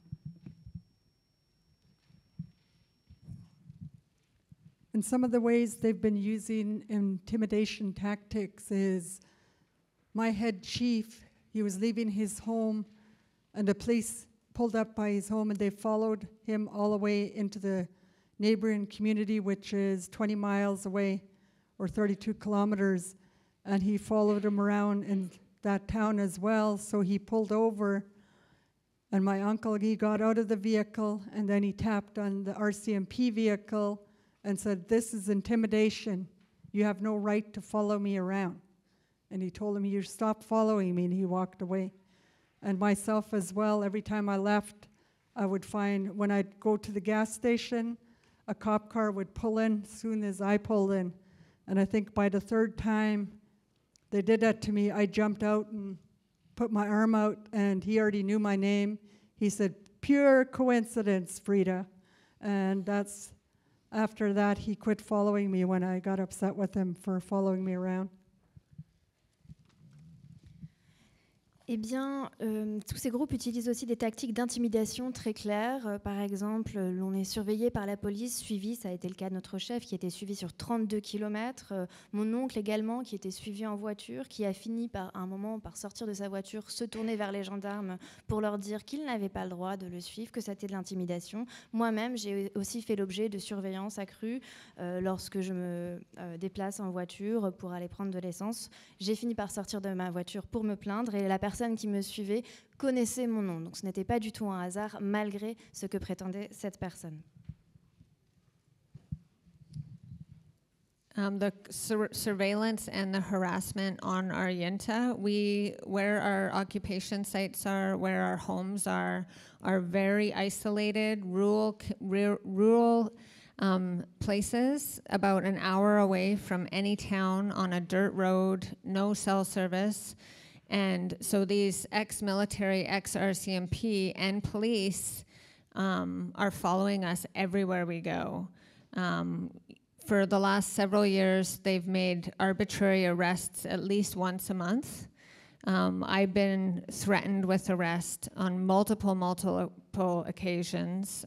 And some of the ways they've been using intimidation tactics is my head chief, he was leaving his home and the police pulled up by his home and they followed him all the way into the neighboring community, which is 20 miles away or 32 kilometers. And he followed him around in that town as well. So he pulled over and my uncle, he got out of the vehicle and then he tapped on the RCMP vehicle and said, "This is intimidation. You have no right to follow me around." And he told him, "You stop following me," and he walked away. And myself as well, every time I left, I would find when I'd go to the gas station, a cop car would pull in as soon as I pulled in. And I think by the 3rd time they did that to me, I jumped out and put my arm out, and he already knew my name. He said, "Pure coincidence, Frida." And that's after that, he quit following me when I got upset with him for following me around. Eh bien, tous ces groupes utilisent aussi des tactiques d'intimidation très claires. Par exemple, l'on est surveillé par la police, suivi, ça a été le cas de notre chef qui a été suivi sur 32 km. Mon oncle également qui était suivi en voiture, qui a fini par un moment par sortir de sa voiture, se tourner vers les gendarmes pour leur dire qu'il n'avait pas le droit de le suivre, que c'était de l'intimidation. Moi-même, j'ai aussi fait l'objet de surveillance accrue lorsque je me déplace en voiture pour aller prendre de l'essence. J'ai fini par sortir de ma voiture pour me plaindre et la personne qui me suivait connaissait mon nom. Donc ce n'était pas du tout un hasard, malgré ce que prétendait cette personne. The surveillance and the harassment on our Yunta, where our occupation sites are, where our homes are very isolated, rural places, about an hour away from any town, on a dirt road, no cell service. And so these ex-military, ex-RCMP and police are following us everywhere we go. For the last several years, they've made arbitrary arrests at least once a month. I've been threatened with arrest on multiple multiple occasions,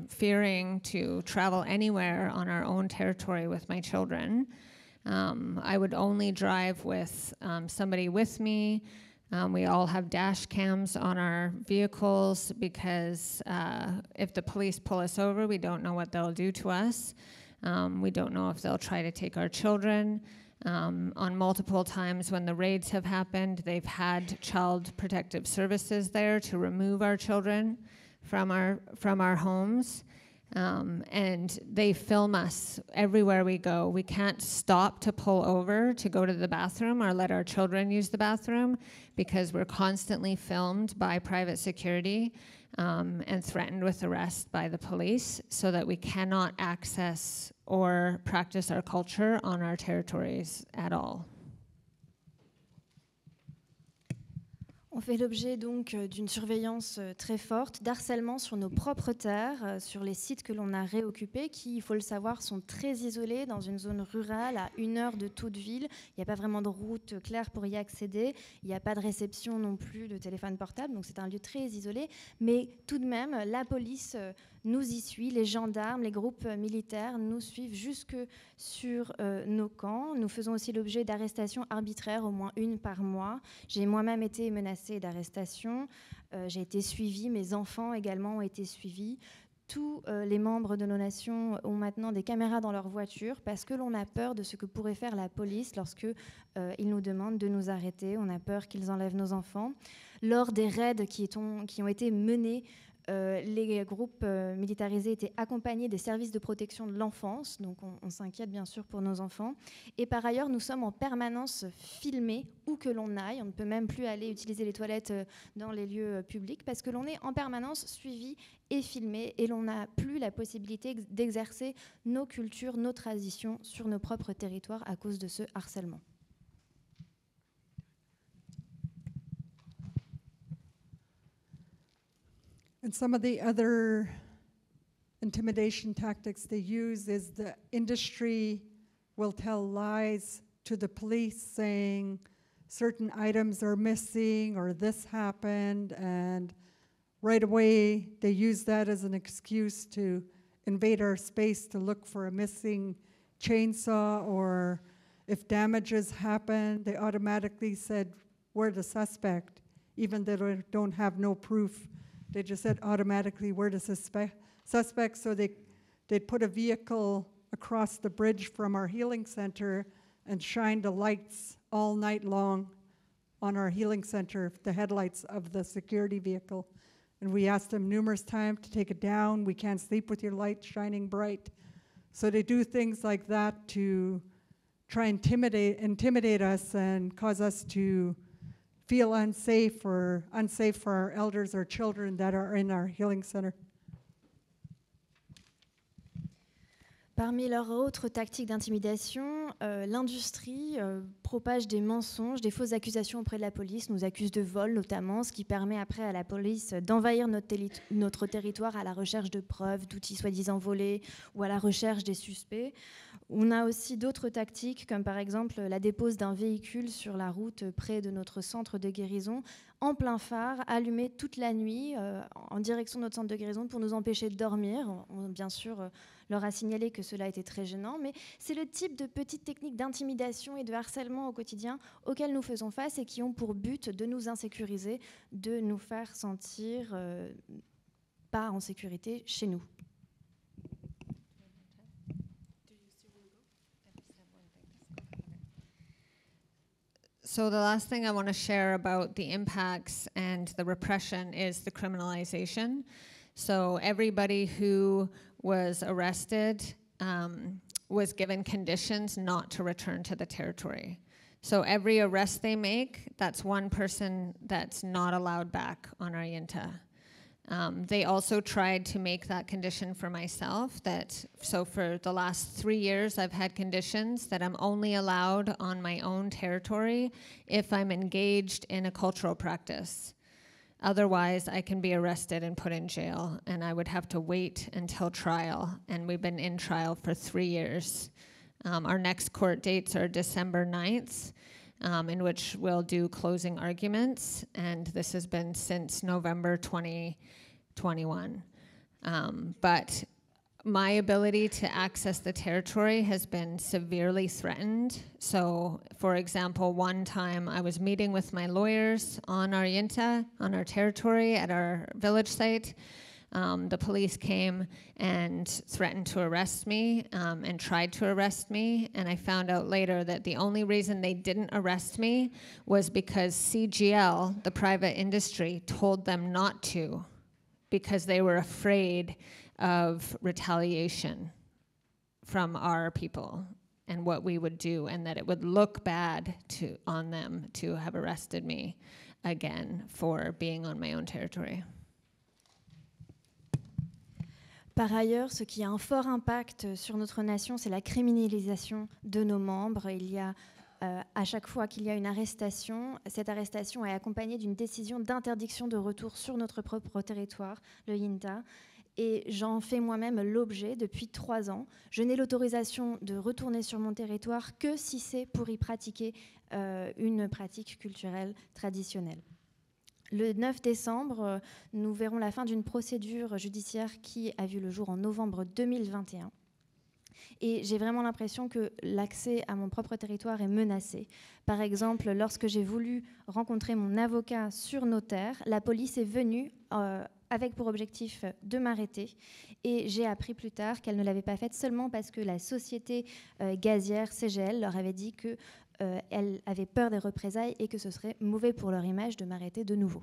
fearing to travel anywhere on our own territory with my children. I would only drive with somebody with me. We all have dash cams on our vehicles because if the police pull us over, we don't know what they'll do to us. We don't know if they'll try to take our children. On multiple times when the raids have happened, they've had Child Protective Services there to remove our children from our homes. And they film us everywhere we go. We can't stop to pull over to go to the bathroom or let our children use the bathroom because we're constantly filmed by private security and threatened with arrest by the police so that we cannot access or practice our culture on our territories at all. On fait l'objet donc d'une surveillance très forte, d'harcèlement sur nos propres terres, sur les sites que l'on a réoccupés, qui, il faut le savoir, sont très isolés dans une zone rurale à 1 heure de toute ville. Il n'y a pas vraiment de route claire pour y accéder. Il n'y a pas de réception non plus de téléphone portable, donc c'est un lieu très isolé. Mais tout de même, la police nous y suit, les gendarmes, les groupes militaires nous suivent jusque sur nos camps. Nous faisons aussi l'objet d'arrestations arbitraires, au moins 1 par mois. J'ai moi-même été menacée d'arrestation. J'ai été suivie, mes enfants également ont été suivis. Tous les membres de nos nations ont maintenant des caméras dans leur voiture parce que l'on a peur de ce que pourrait faire la police lorsque ils nous demandent de nous arrêter. On a peur qu'ils enlèvent nos enfants. Lors des raids qui ont été menés, les groupes militarisés étaient accompagnés des services de protection de l'enfance, donc on s'inquiète bien sûr pour nos enfants. Et par ailleurs, nous sommes en permanence filmés où que l'on aille. On ne peut même plus aller utiliser les toilettes dans les lieux publics parce que l'on est en permanence suivi et filmé et l'on n'a plus la possibilité d'exercer nos cultures, nos traditions sur nos propres territoires à cause de ce harcèlement. And some of the other intimidation tactics they use is the industry will tell lies to the police saying certain items are missing or this happened, and right away they use that as an excuse to invade our space to look for a missing chainsaw, or if damages happen, they automatically said, we're the suspect, even though they don't have no proof. They just said automatically, we're the suspect, so they'd put a vehicle across the bridge from our healing center and shine the lights all night long on our healing center, the headlights of the security vehicle. And we asked them numerous times to take it down. We can't sleep with your lights shining bright. So they do things like that to try and intimidate us and cause us to feel unsafe for our elders or children that are in our healing center. Parmi leurs autres tactiques d'intimidation, l'industrie propage des mensonges, des fausses accusations auprès de la police, nous accuse de vol notamment, ce qui permet après à la police d'envahir notre territoire à la recherche de preuves, d'outils soi-disant volés ou à la recherche des suspects. On a aussi d'autres tactiques, comme par exemple la dépose d'un véhicule sur la route près de notre centre de guérison, en plein phare, allumé toute la nuit en direction de notre centre de guérison pour nous empêcher de dormir. On bien sûr leur a signalé que cela était très gênant, mais c'est le type de petites techniques d'intimidation et de harcèlement au quotidien auxquelles nous faisons face et qui ont pour but de nous insécuriser, de nous faire sentir pas en sécurité chez nous. So the last thing I want to share about the impacts and the repression is the criminalization. So everybody who was arrested was given conditions not to return to the territory. So every arrest they make, that's one person that's not allowed back on our Yinta. They also tried to make that condition for myself, so for the last 3 years I've had conditions that I'm only allowed on my own territory if I'm engaged in a cultural practice. Otherwise, I can be arrested and put in jail, and I would have to wait until trial, and we've been in trial for 3 years. Our next court dates are December 9th, in which we'll do closing arguments, and this has been since November 2020. 21. But my ability to access the territory has been severely threatened. So, for example, one time I was meeting with my lawyers on our Yinta, on our territory at our village site. The police came and threatened to arrest me and tried to arrest me. And I found out later that the only reason they didn't arrest me was because CGL, the private industry, told them not to because they were afraid of retaliation from our people and what we would do, and that it would look bad on them to have arrested me again for being on my own territory. Par ailleurs, ce qui a un fort impact sur notre nation, c'est la criminalisation de nos membres. Il y a à chaque fois qu'il y a une arrestation, cette arrestation est accompagnée d'une décision d'interdiction de retour sur notre propre territoire, le Yinta. Et j'en fais moi-même l'objet depuis 3 ans. Je n'ai l'autorisation de retourner sur mon territoire que si c'est pour y pratiquer une pratique culturelle traditionnelle. Le 9 décembre, nous verrons la fin d'une procédure judiciaire qui a vu le jour en novembre 2021. Et j'ai vraiment l'impression que l'accès à mon propre territoire est menacé. Par exemple, lorsque j'ai voulu rencontrer mon avocat sur nos terres, la police est venue avec pour objectif de m'arrêter. Et j'ai appris plus tard qu'elle ne l'avait pas faite seulement parce que la société gazière CGL leur avait dit qu'elle avait peur des représailles et que ce serait mauvais pour leur image de m'arrêter de nouveau.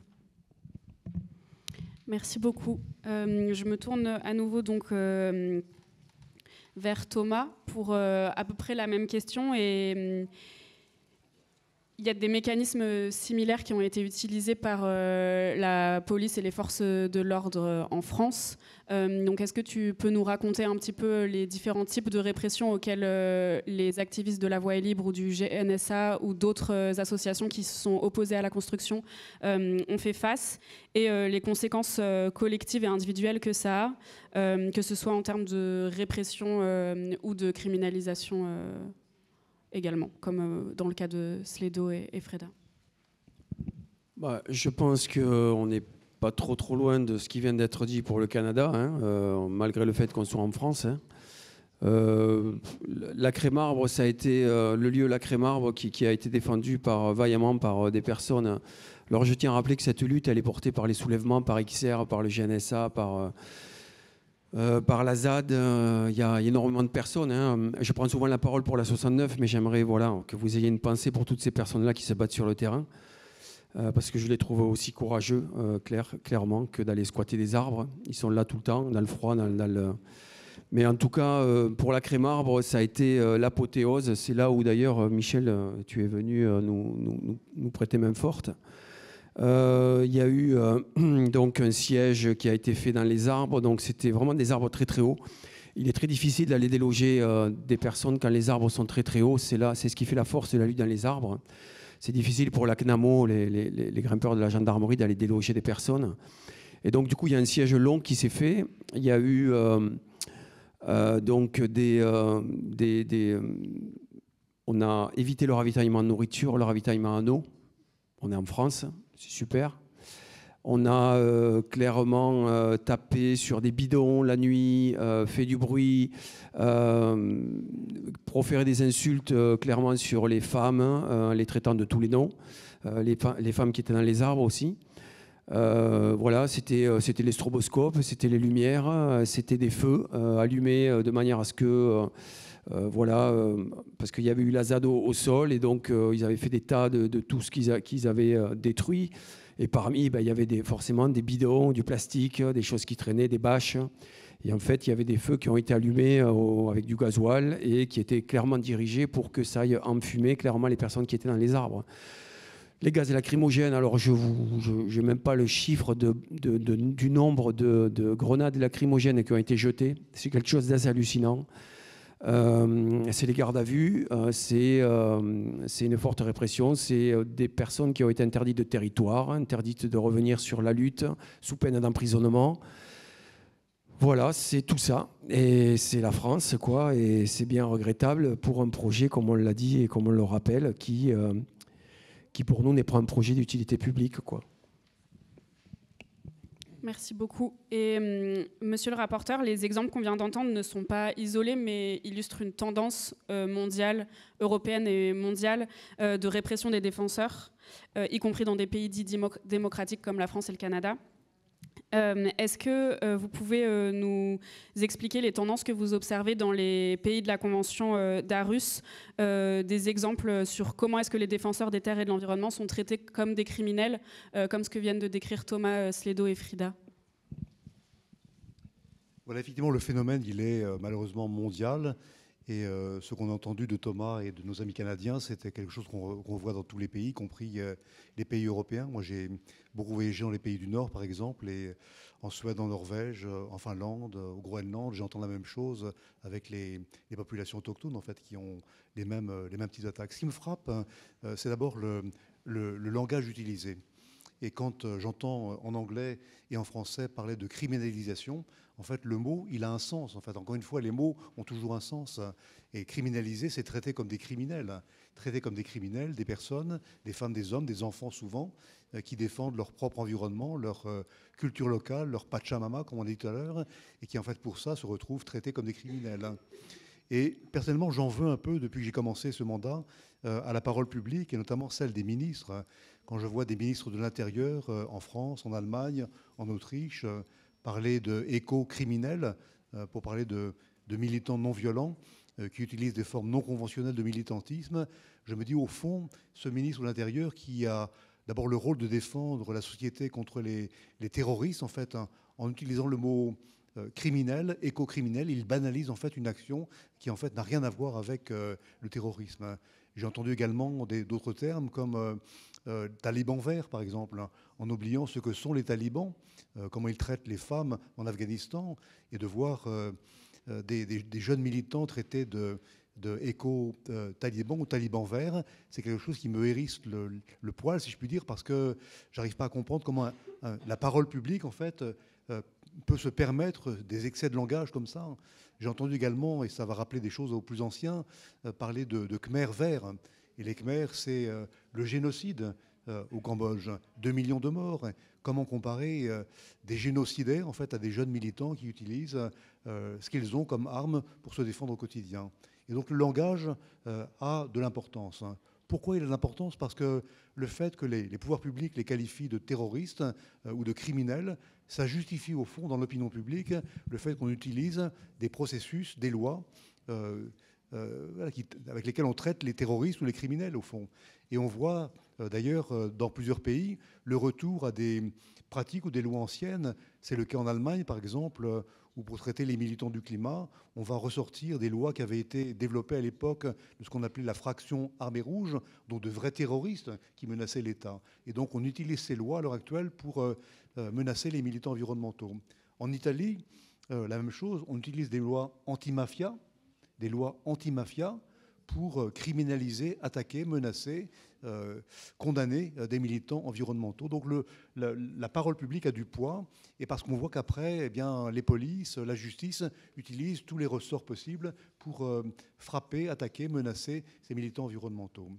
Merci beaucoup. Je me tourne à nouveau donc vers Thomas pour à peu près la même question. Et il y a des mécanismes similaires qui ont été utilisés par la police et les forces de l'ordre en France. Donc, est-ce que tu peux nous raconter un petit peu les différents types de répression auxquels les activistes de La Voix est libre ou du GNSA ou d'autres associations qui se sont opposées à la construction ont fait face, et les conséquences collectives et individuelles que ça a, que ce soit en termes de répression ou de criminalisation également, comme dans le cas de Slédo et Freda? Je pense qu'on n'est pas trop loin de ce qui vient d'être dit pour le Canada, malgré le fait qu'on soit en France. La Cré-Marbre, ça a été le lieu La Cré-Marbre qui a été défendu vaillamment par des personnes. Alors je tiens à rappeler que cette lutte, elle est portée par les soulèvements, par XR, par le GNSA, par la ZAD. Il y a énormément de personnes. Je prends souvent la parole pour la 69, mais j'aimerais que vous ayez une pensée pour toutes ces personnes-là qui se battent sur le terrain, parce que je les trouve aussi courageux, clairement, que d'aller squatter des arbres. Ils sont là tout le temps, dans le froid, Mais en tout cas, pour la Cré-Marbre, ça a été l'apothéose. C'est là où, d'ailleurs, Michel, tu es venu nous prêter main forte. Il y a eu donc un siège qui a été fait dans les arbres. Donc c'était vraiment des arbres très hauts. Il est très difficile d'aller déloger des personnes quand les arbres sont très hauts. C'est ce qui fait la force de la lutte dans les arbres. C'est difficile pour la CNAMO, les grimpeurs de la gendarmerie, d'aller déloger des personnes. Et donc du coup, il y a un siège long qui s'est fait. Il y a eu donc on a évité le ravitaillement en nourriture, le ravitaillement en eau. On est en France. C'est super. On a clairement tapé sur des bidons la nuit, fait du bruit, proféré des insultes clairement sur les femmes, les traitant de tous les noms, les femmes qui étaient dans les arbres aussi. Voilà, c'était les stroboscopes, c'était les lumières, c'était des feux allumés de manière à ce que... parce qu'il y avait eu la ZAD au sol, et donc ils avaient fait des tas de tout ce qu'ils avaient détruit. Et parmi, il y avait forcément des bidons, du plastique, des choses qui traînaient, des bâches. Et en fait, il y avait des feux qui ont été allumés avec du gasoil et qui étaient clairement dirigés pour que ça aille enfumer clairement les personnes qui étaient dans les arbres. Les gaz lacrymogènes, alors je n'ai même pas le chiffre du nombre de grenades lacrymogènes qui ont été jetées. C'est quelque chose d'assez hallucinant. C'est les gardes à vue, c'est une forte répression, c'est des personnes qui ont été interdites de territoire, interdites de revenir sur la lutte sous peine d'emprisonnement. Voilà, c'est tout ça, et c'est la France, quoi, et c'est bien regrettable pour un projet, comme on l'a dit et comme on le rappelle, qui pour nous n'est pas un projet d'utilité publique, quoi. Merci beaucoup. Et monsieur le rapporteur, les exemples qu'on vient d'entendre ne sont pas isolés, mais illustrent une tendance mondiale, européenne et mondiale, de répression des défenseurs, y compris dans des pays dits démocratiques comme la France et le Canada. Est-ce que vous pouvez nous expliquer les tendances que vous observez dans les pays de la Convention d'Aarhus, des exemples sur comment est-ce que les défenseurs des terres et de l'environnement sont traités comme des criminels, comme ce que viennent de décrire Thomas Slédo et Frida? Voilà, effectivement, le phénomène, il est malheureusement mondial. Et ce qu'on a entendu de Thomas et de nos amis canadiens, c'était quelque chose qu'on voit dans tous les pays, y compris les pays européens. Moi, j'ai beaucoup voyagé dans les pays du Nord, par exemple, et en Suède, en Norvège, en Finlande, au Groenland. J'entends la même chose avec les populations autochtones, en fait, qui ont les mêmes petites attaques. Ce qui me frappe, c'est d'abord le langage utilisé. Et quand j'entends en anglais et en français parler de criminalisation, en fait, le mot, il a un sens. En fait, encore une fois, les mots ont toujours un sens. Et criminaliser, c'est traiter comme des criminels. Traiter comme des criminels, des personnes, des femmes, des hommes, des enfants souvent, qui défendent leur propre environnement, leur culture locale, leur Pachamama, comme on a dit tout à l'heure, et qui, en fait, pour ça, se retrouvent traités comme des criminels. Et personnellement, j'en veux un peu, depuis que j'ai commencé ce mandat, à la parole publique, et notamment celle des ministres. Quand je vois des ministres de l'Intérieur en France, en Allemagne, en Autriche, parler d'éco-criminels, pour parler de militants non violents qui utilisent des formes non conventionnelles de militantisme, je me dis au fond, ce ministre de l'Intérieur qui a d'abord le rôle de défendre la société contre les terroristes, en fait, hein, en utilisant le mot criminel, éco-criminel, il banalise en fait une action qui en fait n'a rien à voir avec le terrorisme. J'ai entendu également d'autres termes comme talibans verts, par exemple, hein, en oubliant ce que sont les talibans, comment ils traitent les femmes en Afghanistan, et de voir des jeunes militants traités de éco-talibans ou talibans verts, c'est quelque chose qui me hérisse le poil, si je puis dire, parce que j'arrive pas à comprendre comment la parole publique, en fait, peut se permettre des excès de langage comme ça. J'ai entendu également, et ça va rappeler des choses aux plus anciens, parler de Khmer verts. Et les Khmers, c'est le génocide au Cambodge, 2 millions de morts. Comment comparer des génocidaires en fait, à des jeunes militants qui utilisent ce qu'ils ont comme arme pour se défendre au quotidien? Et donc le langage a de l'importance. Pourquoi il a de l'importance? Parce que le fait que les pouvoirs publics les qualifient de terroristes ou de criminels, ça justifie au fond dans l'opinion publique le fait qu'on utilise des processus, des lois avec lesquelles on traite les terroristes ou les criminels au fond. Et on voit d'ailleurs dans plusieurs pays le retour à des pratiques ou des lois anciennes. C'est le cas en Allemagne par exemple, où pour traiter les militants du climat, on va ressortir des lois qui avaient été développées à l'époque de ce qu'on appelait la fraction armée rouge, donc de vrais terroristes qui menaçaient l'État. Et donc on utilise ces lois à l'heure actuelle pour menacer les militants environnementaux. En Italie, la même chose, on utilise des lois anti-mafia, pour criminaliser, attaquer, menacer, condamner des militants environnementaux. Donc la parole publique a du poids, et parce qu'on voit qu'après, eh bien, les polices, la justice utilisent tous les ressorts possibles pour frapper, attaquer, menacer ces militants environnementaux.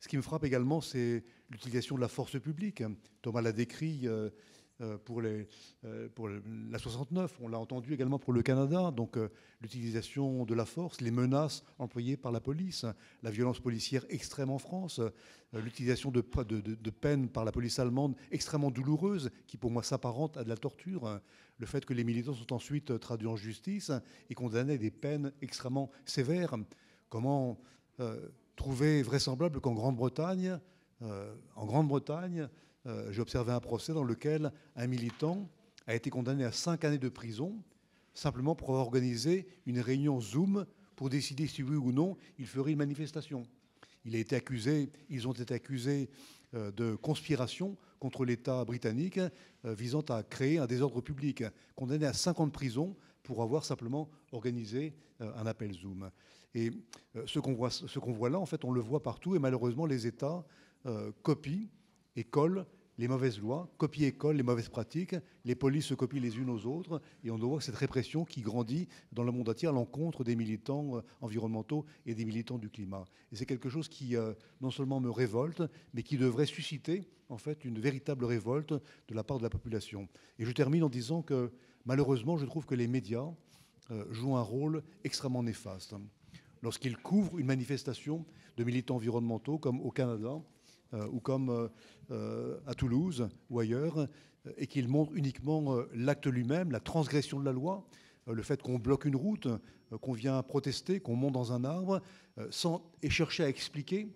Ce qui me frappe également, c'est l'utilisation de la force publique. Thomas l'a décrit pour la 69, on l'a entendu également pour le Canada, donc l'utilisation de la force, les menaces employées par la police, la violence policière extrême en France, l'utilisation de peines par la police allemande extrêmement douloureuses, qui pour moi s'apparentent à de la torture, le fait que les militants sont ensuite traduits en justice et condamnés à des peines extrêmement sévères. Comment trouver vraisemblable qu'en Grande-Bretagne, j'ai observé un procès dans lequel un militant a été condamné à 5 années de prison simplement pour avoir organisé une réunion Zoom pour décider si oui ou non il ferait une manifestation. Ils ont été accusés de conspiration contre l'État britannique visant à créer un désordre public, condamnés à 5 ans de prison pour avoir simplement organisé un appel Zoom. Et ce qu'on voit là, en fait, on le voit partout, et malheureusement, les États copient et collent les mauvaises lois, copie-école les mauvaises pratiques, les polices se copient les unes aux autres, et on doit voir cette répression qui grandit dans le monde entier à l'encontre des militants environnementaux et des militants du climat. Et c'est quelque chose qui non seulement me révolte, mais qui devrait susciter en fait une véritable révolte de la part de la population. Et je termine en disant que malheureusement, je trouve que les médias jouent un rôle extrêmement néfaste. Lorsqu'ils couvrent une manifestation de militants environnementaux, comme au Canada, ou comme à Toulouse ou ailleurs, et qu'ils montrent uniquement l'acte lui-même, la transgression de la loi, le fait qu'on bloque une route, qu'on vient protester, qu'on monte dans un arbre, et chercher à expliquer,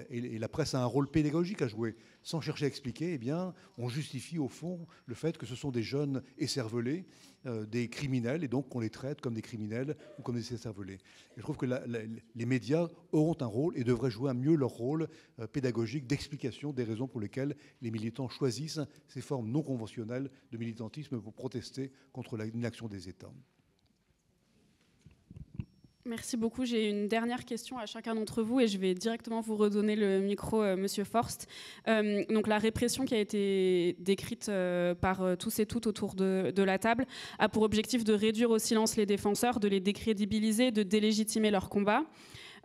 et la presse a un rôle pédagogique à jouer, sans chercher à expliquer, eh bien, on justifie au fond le fait que ce sont des jeunes écervelés, des criminels, et donc qu'on les traite comme des criminels ou comme des écervelés. Et je trouve que les médias auront un rôle et devraient jouer mieux leur rôle pédagogique d'explication des raisons pour lesquelles les militants choisissent ces formes non conventionnelles de militantisme pour protester contre l'inaction des États. Merci beaucoup. J'ai une dernière question à chacun d'entre vous et je vais directement vous redonner le micro, Monsieur Forst. Donc la répression qui a été décrite par tous et toutes autour de la table a pour objectif de réduire au silence les défenseurs, de les décrédibiliser, de délégitimer leur combat.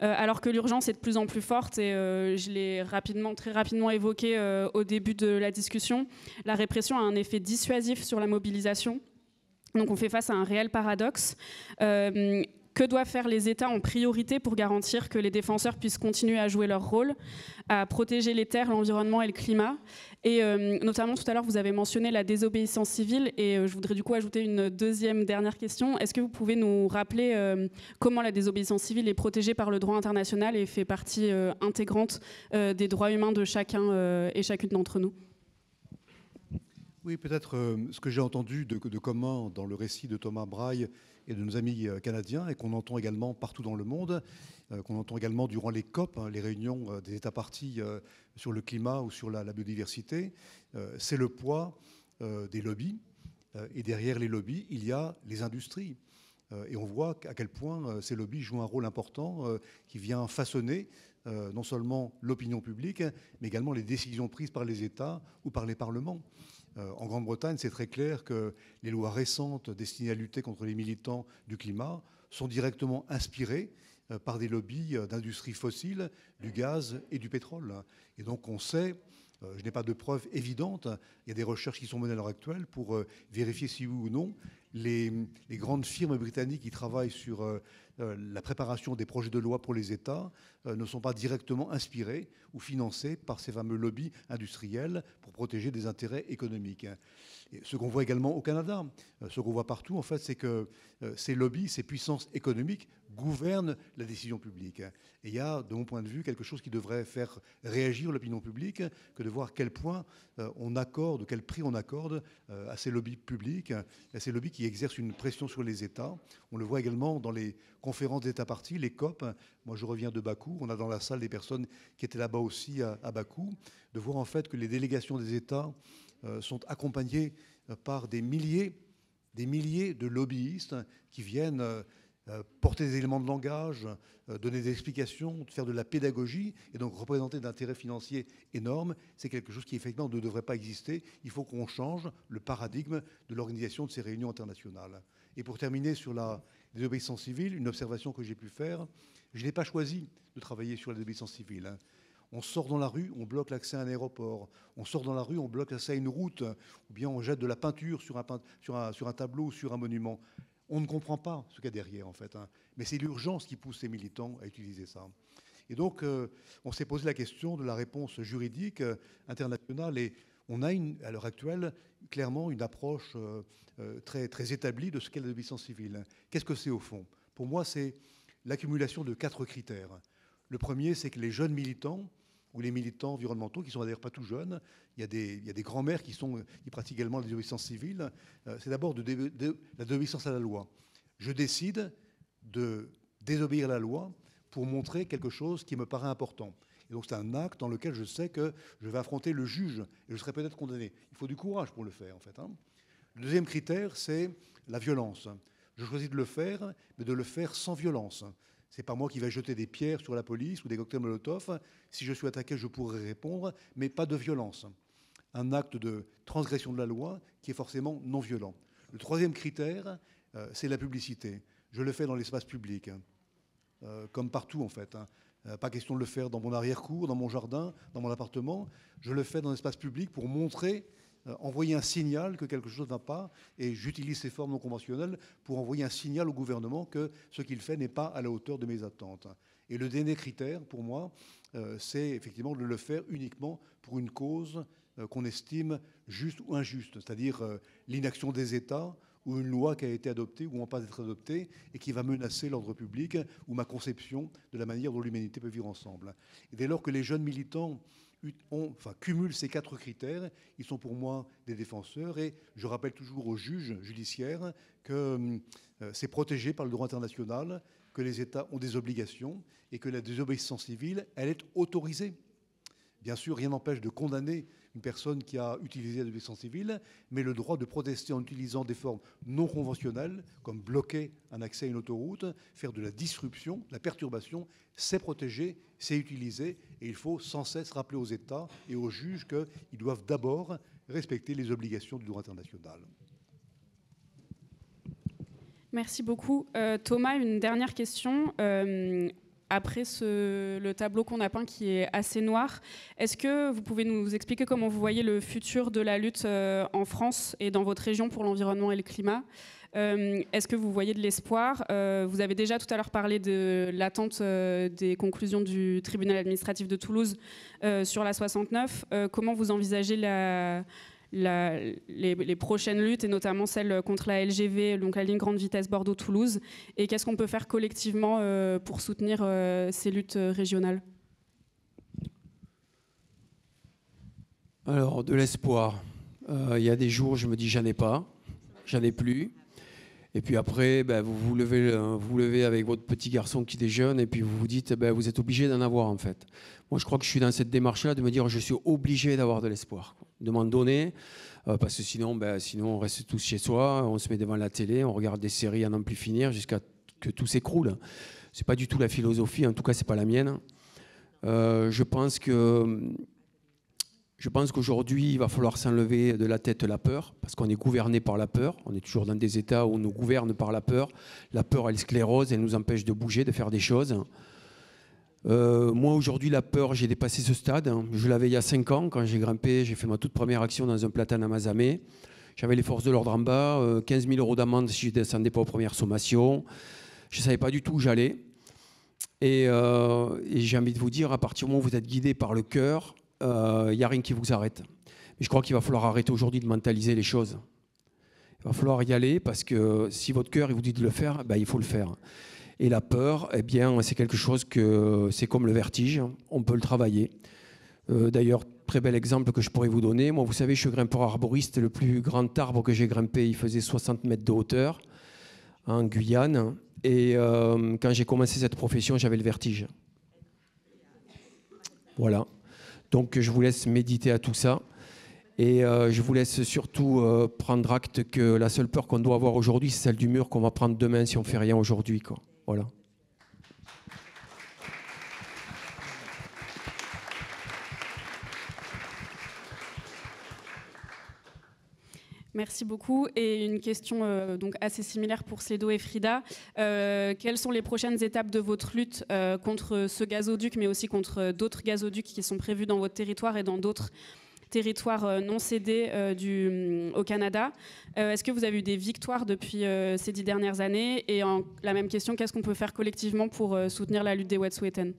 Alors que l'urgence est de plus en plus forte et je l'ai très rapidement évoqué au début de la discussion, la répression a un effet dissuasif sur la mobilisation. Donc on fait face à un réel paradoxe. Que doivent faire les États en priorité pour garantir que les défenseurs puissent continuer à jouer leur rôle, à protéger les terres, l'environnement et le climat? Et notamment, tout à l'heure, vous avez mentionné la désobéissance civile et je voudrais du coup ajouter une dernière question. Est-ce que vous pouvez nous rappeler comment la désobéissance civile est protégée par le droit international et fait partie intégrante des droits humains de chacun et chacune d'entre nous? Oui, peut-être ce que j'ai entendu de commun dans le récit de Thomas Braille et de nos amis canadiens, et qu'on entend également partout dans le monde, qu'on entend également durant les COP, les réunions des États parties sur le climat ou sur la biodiversité, c'est le poids des lobbies. Et derrière les lobbies, il y a les industries. Et on voit à quel point ces lobbies jouent un rôle important qui vient façonner non seulement l'opinion publique, mais également les décisions prises par les États ou par les parlements. En Grande-Bretagne, c'est très clair que les lois récentes destinées à lutter contre les militants du climat sont directement inspirées par des lobbies d'industries fossiles, du gaz et du pétrole. Et donc on sait, je n'ai pas de preuves évidentes, il y a des recherches qui sont menées à l'heure actuelle pour vérifier si oui ou non les grandes firmes britanniques qui travaillent sur la préparation des projets de loi pour les États ne sont pas directement inspirés ou financés par ces fameux lobbies industriels pour protéger des intérêts économiques. Et ce qu'on voit également au Canada, ce qu'on voit partout, en fait, c'est que ces lobbies, ces puissances économiques gouvernent la décision publique. Et il y a, de mon point de vue, quelque chose qui devrait faire réagir l'opinion publique, que de voir quel point on accorde, quel prix on accorde à ces lobbies publics, à ces lobbies qui exercent une pression sur les États. On le voit également dans les conférences d'États-parties, les COP. Moi, je reviens de Bakou. On a dans la salle des personnes qui étaient là-bas aussi à Bakou, de voir en fait que les délégations des États sont accompagnées par des milliers de lobbyistes qui viennent porter des éléments de langage, donner des explications, faire de la pédagogie et donc représenter d'intérêts financiers énormes. C'est quelque chose qui effectivement ne devrait pas exister. Il faut qu'on change le paradigme de l'organisation de ces réunions internationales. Et pour terminer sur la désobéissance civile, une observation que j'ai pu faire, je n'ai pas choisi de travailler sur la désobéissance civile. On sort dans la rue, on bloque l'accès à un aéroport. On sort dans la rue, on bloque l'accès à une route. Ou bien on jette de la peinture sur un tableau ou sur un monument. On ne comprend pas ce qu'il y a derrière, en fait. Mais c'est l'urgence qui pousse les militants à utiliser ça. Et donc, on s'est posé la question de la réponse juridique internationale. Et on a, à l'heure actuelle, clairement une approche très, très établie de ce qu'est la désobéissance civile. Qu'est-ce que c'est, au fond? Pour moi, c'est l'accumulation de 4 critères. Le premier, c'est que les jeunes militants ou les militants environnementaux, qui sont d'ailleurs pas tout jeunes, il y a des grands-mères qui pratiquent également la désobéissance civile, c'est d'abord la désobéissance à la loi. Je décide de désobéir à la loi pour montrer quelque chose qui me paraît important. Et donc c'est un acte dans lequel je sais que je vais affronter le juge et je serai peut-être condamné. Il faut du courage pour le faire, en fait. Le deuxième critère, c'est la violence. Je choisis de le faire, mais de le faire sans violence. Ce n'est pas moi qui vais jeter des pierres sur la police ou des cocktails Molotov. Si je suis attaqué, je pourrai répondre, mais pas de violence. un acte de transgression de la loi qui est forcément non violent. Le troisième critère, c'est la publicité. Je le fais dans l'espace public, comme partout en fait. Pas question de le faire dans mon arrière-cour, dans mon jardin, dans mon appartement. Je le fais dans l'espace public pour montrer, envoyer un signal que quelque chose ne va pas. Et j'utilise ces formes non conventionnelles pour envoyer un signal au gouvernement que ce qu'il fait n'est pas à la hauteur de mes attentes. Et le dernier critère, pour moi, c'est effectivement de le faire uniquement pour une cause qu'on estime juste ou injuste, c'est-à-dire l'inaction des États ou une loi qui a été adoptée ou en passe d'être adoptée et qui va menacer l'ordre public ou ma conception de la manière dont l'humanité peut vivre ensemble. Et dès lors que les jeunes militants cumulent ces 4 critères, ils sont pour moi des défenseurs. Et je rappelle toujours aux juges judiciaires que c'est protégé par le droit international, que les États ont des obligations et que la désobéissance civile, elle est autorisée. Bien sûr, rien n'empêche de condamner une personne qui a utilisé la désobéissance civile, mais le droit de protester en utilisant des formes non conventionnelles, comme bloquer un accès à une autoroute, faire de la disruption, de la perturbation, c'est protégé, c'est utilisé, et il faut sans cesse rappeler aux États et aux juges qu'ils doivent d'abord respecter les obligations du droit international. Merci beaucoup. Thomas, une dernière question. Après le tableau qu'on a peint qui est assez noir, est-ce que vous pouvez nous expliquer comment vous voyez le futur de la lutte en France et dans votre région pour l'environnement et le climat ? Est-ce que vous voyez de l'espoir ? Vous avez déjà tout à l'heure parlé de l'attente des conclusions du tribunal administratif de Toulouse sur la 69. Comment vous envisagez les prochaines luttes, et notamment celle contre la LGV, donc la ligne grande vitesse Bordeaux-Toulouse, et qu'est-ce qu'on peut faire collectivement pour soutenir ces luttes régionales ? Alors, de l'espoir. Il y a des jours, je me dis, j'en ai pas, j'en ai plus. Et puis après, vous vous levez avec votre petit garçon qui déjeune, et puis vous vous dites, vous êtes obligé d'en avoir en fait. Moi, je crois que je suis dans cette démarche-là de me dire, je suis obligé d'avoir de l'espoir, de m'en donner, parce que sinon, on reste tous chez soi, on se met devant la télé, on regarde des séries à n'en plus finir jusqu'à que tout s'écroule. C'est pas du tout la philosophie, en tout cas, c'est pas la mienne. Je pense qu'aujourd'hui, il va falloir s'enlever de la tête la peur, parce qu'on est gouverné par la peur. On est toujours dans des états où on nous gouverne par la peur. La peur, elle sclérose, elle nous empêche de bouger, de faire des choses. Moi, aujourd'hui, la peur, j'ai dépassé ce stade. Je l'avais il y a 5 ans, quand j'ai fait ma toute première action dans un platane à Mazamet. J'avais les forces de l'ordre en bas, 15 000 € d'amende si je ne descendais pas aux premières sommations. Je ne savais pas du tout où j'allais. Et j'ai envie de vous dire, à partir du moment où vous êtes guidé par le cœur, il n'y a rien qui vous arrête. Mais je crois qu'il va falloir arrêter aujourd'hui de mentaliser les choses. Il va falloir y aller parce que si votre cœur vous dit de le faire, il faut le faire. Et la peur, c'est quelque chose c'est comme le vertige, on peut le travailler. D'ailleurs, très bel exemple que je pourrais vous donner. Moi, vous savez, je suis grimpeur arboriste. Le plus grand arbre que j'ai grimpé, il faisait 60 mètres de hauteur en Guyane. Et quand j'ai commencé cette profession, j'avais le vertige. Voilà. Donc, je vous laisse méditer à tout ça. Et je vous laisse surtout prendre acte que la seule peur qu'on doit avoir aujourd'hui, c'est celle du mur qu'on va prendre demain si on ne fait rien aujourd'hui, quoi. Voilà. Merci beaucoup. Et une question donc assez similaire pour Clédo et Frida. Quelles sont les prochaines étapes de votre lutte contre ce gazoduc, mais aussi contre d'autres gazoducs qui sont prévus dans votre territoire et dans d'autres territoires non cédés au Canada? Est-ce que vous avez eu des victoires depuis ces 10 dernières années? Et la même question, qu'est-ce qu'on peut faire collectivement pour soutenir la lutte des Wet'suwet'en?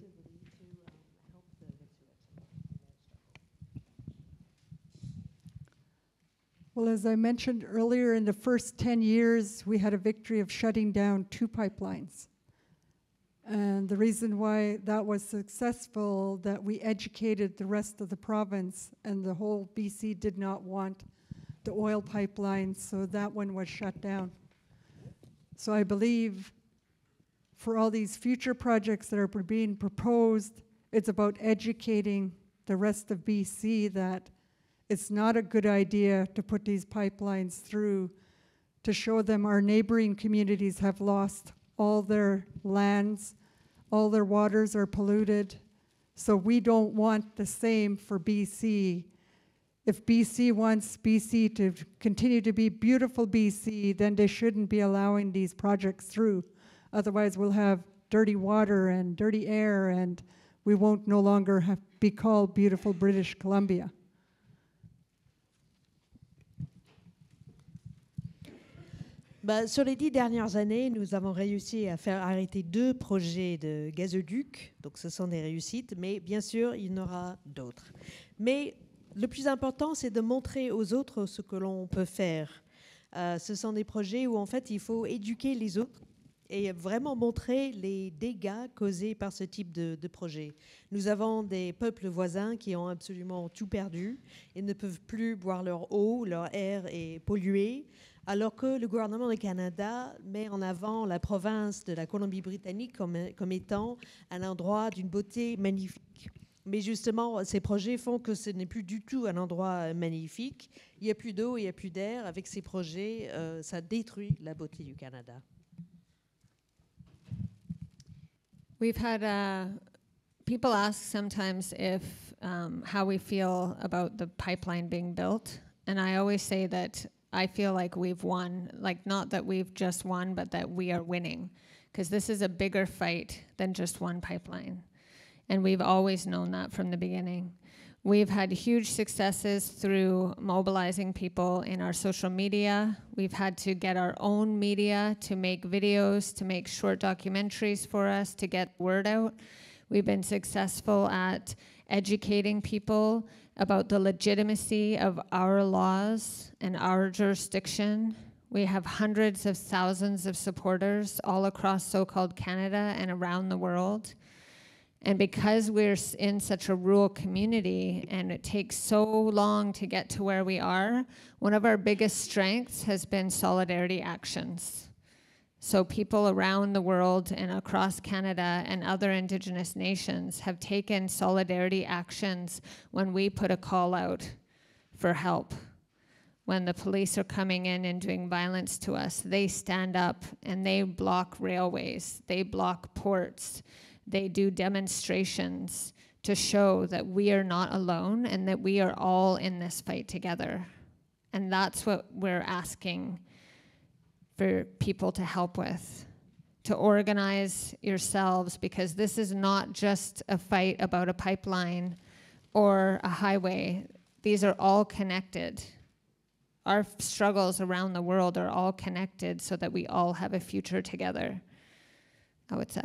Well, as I mentioned earlier, in the first 10 years, we had a victory of shutting down 2 pipelines. And the reason why that was successful, that we educated the rest of the province, and the whole BC did not want the oil pipelines, so that one was shut down. So I believe for all these future projects that are being proposed, it's about educating the rest of BC that it's not a good idea to put these pipelines through, to show them our neighboring communities have lost all their lands, all their waters are polluted. So we don't want the same for BC. if BC wants BC to continue to be beautiful BC, then they shouldn't be allowing these projects through. Otherwise, we'll have dirty water and dirty air, and we won't no longer be called beautiful British Columbia. Sur les 10 dernières années, nous avons réussi à faire arrêter 2 projets de gazoducs. Donc, ce sont des réussites, mais bien sûr, il y en aura d'autres. Mais le plus important, c'est de montrer aux autres ce que l'on peut faire. Ce sont des projets où, en fait, il faut éduquer les autres et vraiment montrer les dégâts causés par ce type de projet. Nous avons des peuples voisins qui ont absolument tout perdu. Ils ne peuvent plus boire leur eau, leur air est pollué, alors que le gouvernement du Canada met en avant la province de la Colombie-Britannique comme étant un endroit d'une beauté magnifique. Mais justement, ces projets font que ce n'est plus du tout un endroit magnifique. Il n'y a plus d'eau, il n'y a plus d'air. Avec ces projets, ça détruit la beauté du Canada. We've had people ask sometimes if how we feel about the pipeline being built, and I always say that I feel like we've won, like not that we've just won, but that we are winning, because this is a bigger fight than just one pipeline. And we've always known that from the beginning. We've had huge successes through mobilizing people in our social media. We've had to get our own media to make videos, to make short documentaries for us, to get word out. We've been successful at educating people about the legitimacy of our laws and our jurisdiction. We have hundreds of thousands of supporters all across so-called Canada and around the world. And because we're in such a rural community and it takes so long to get to where we are, one of our biggest strengths has been solidarity actions. So people around the world and across Canada and other Indigenous nations have taken solidarity actions when we put a call out for help. When the police are coming in and doing violence to us, they stand up and they block railways, they block ports, they do demonstrations to show that we are not alone and that we are all in this fight together. And that's what we're asking for people to help with, to organize yourselves, because this is not just a fight about a pipeline or a highway. These are all connected. Our struggles around the world are all connected so that we all have a future together. I would say.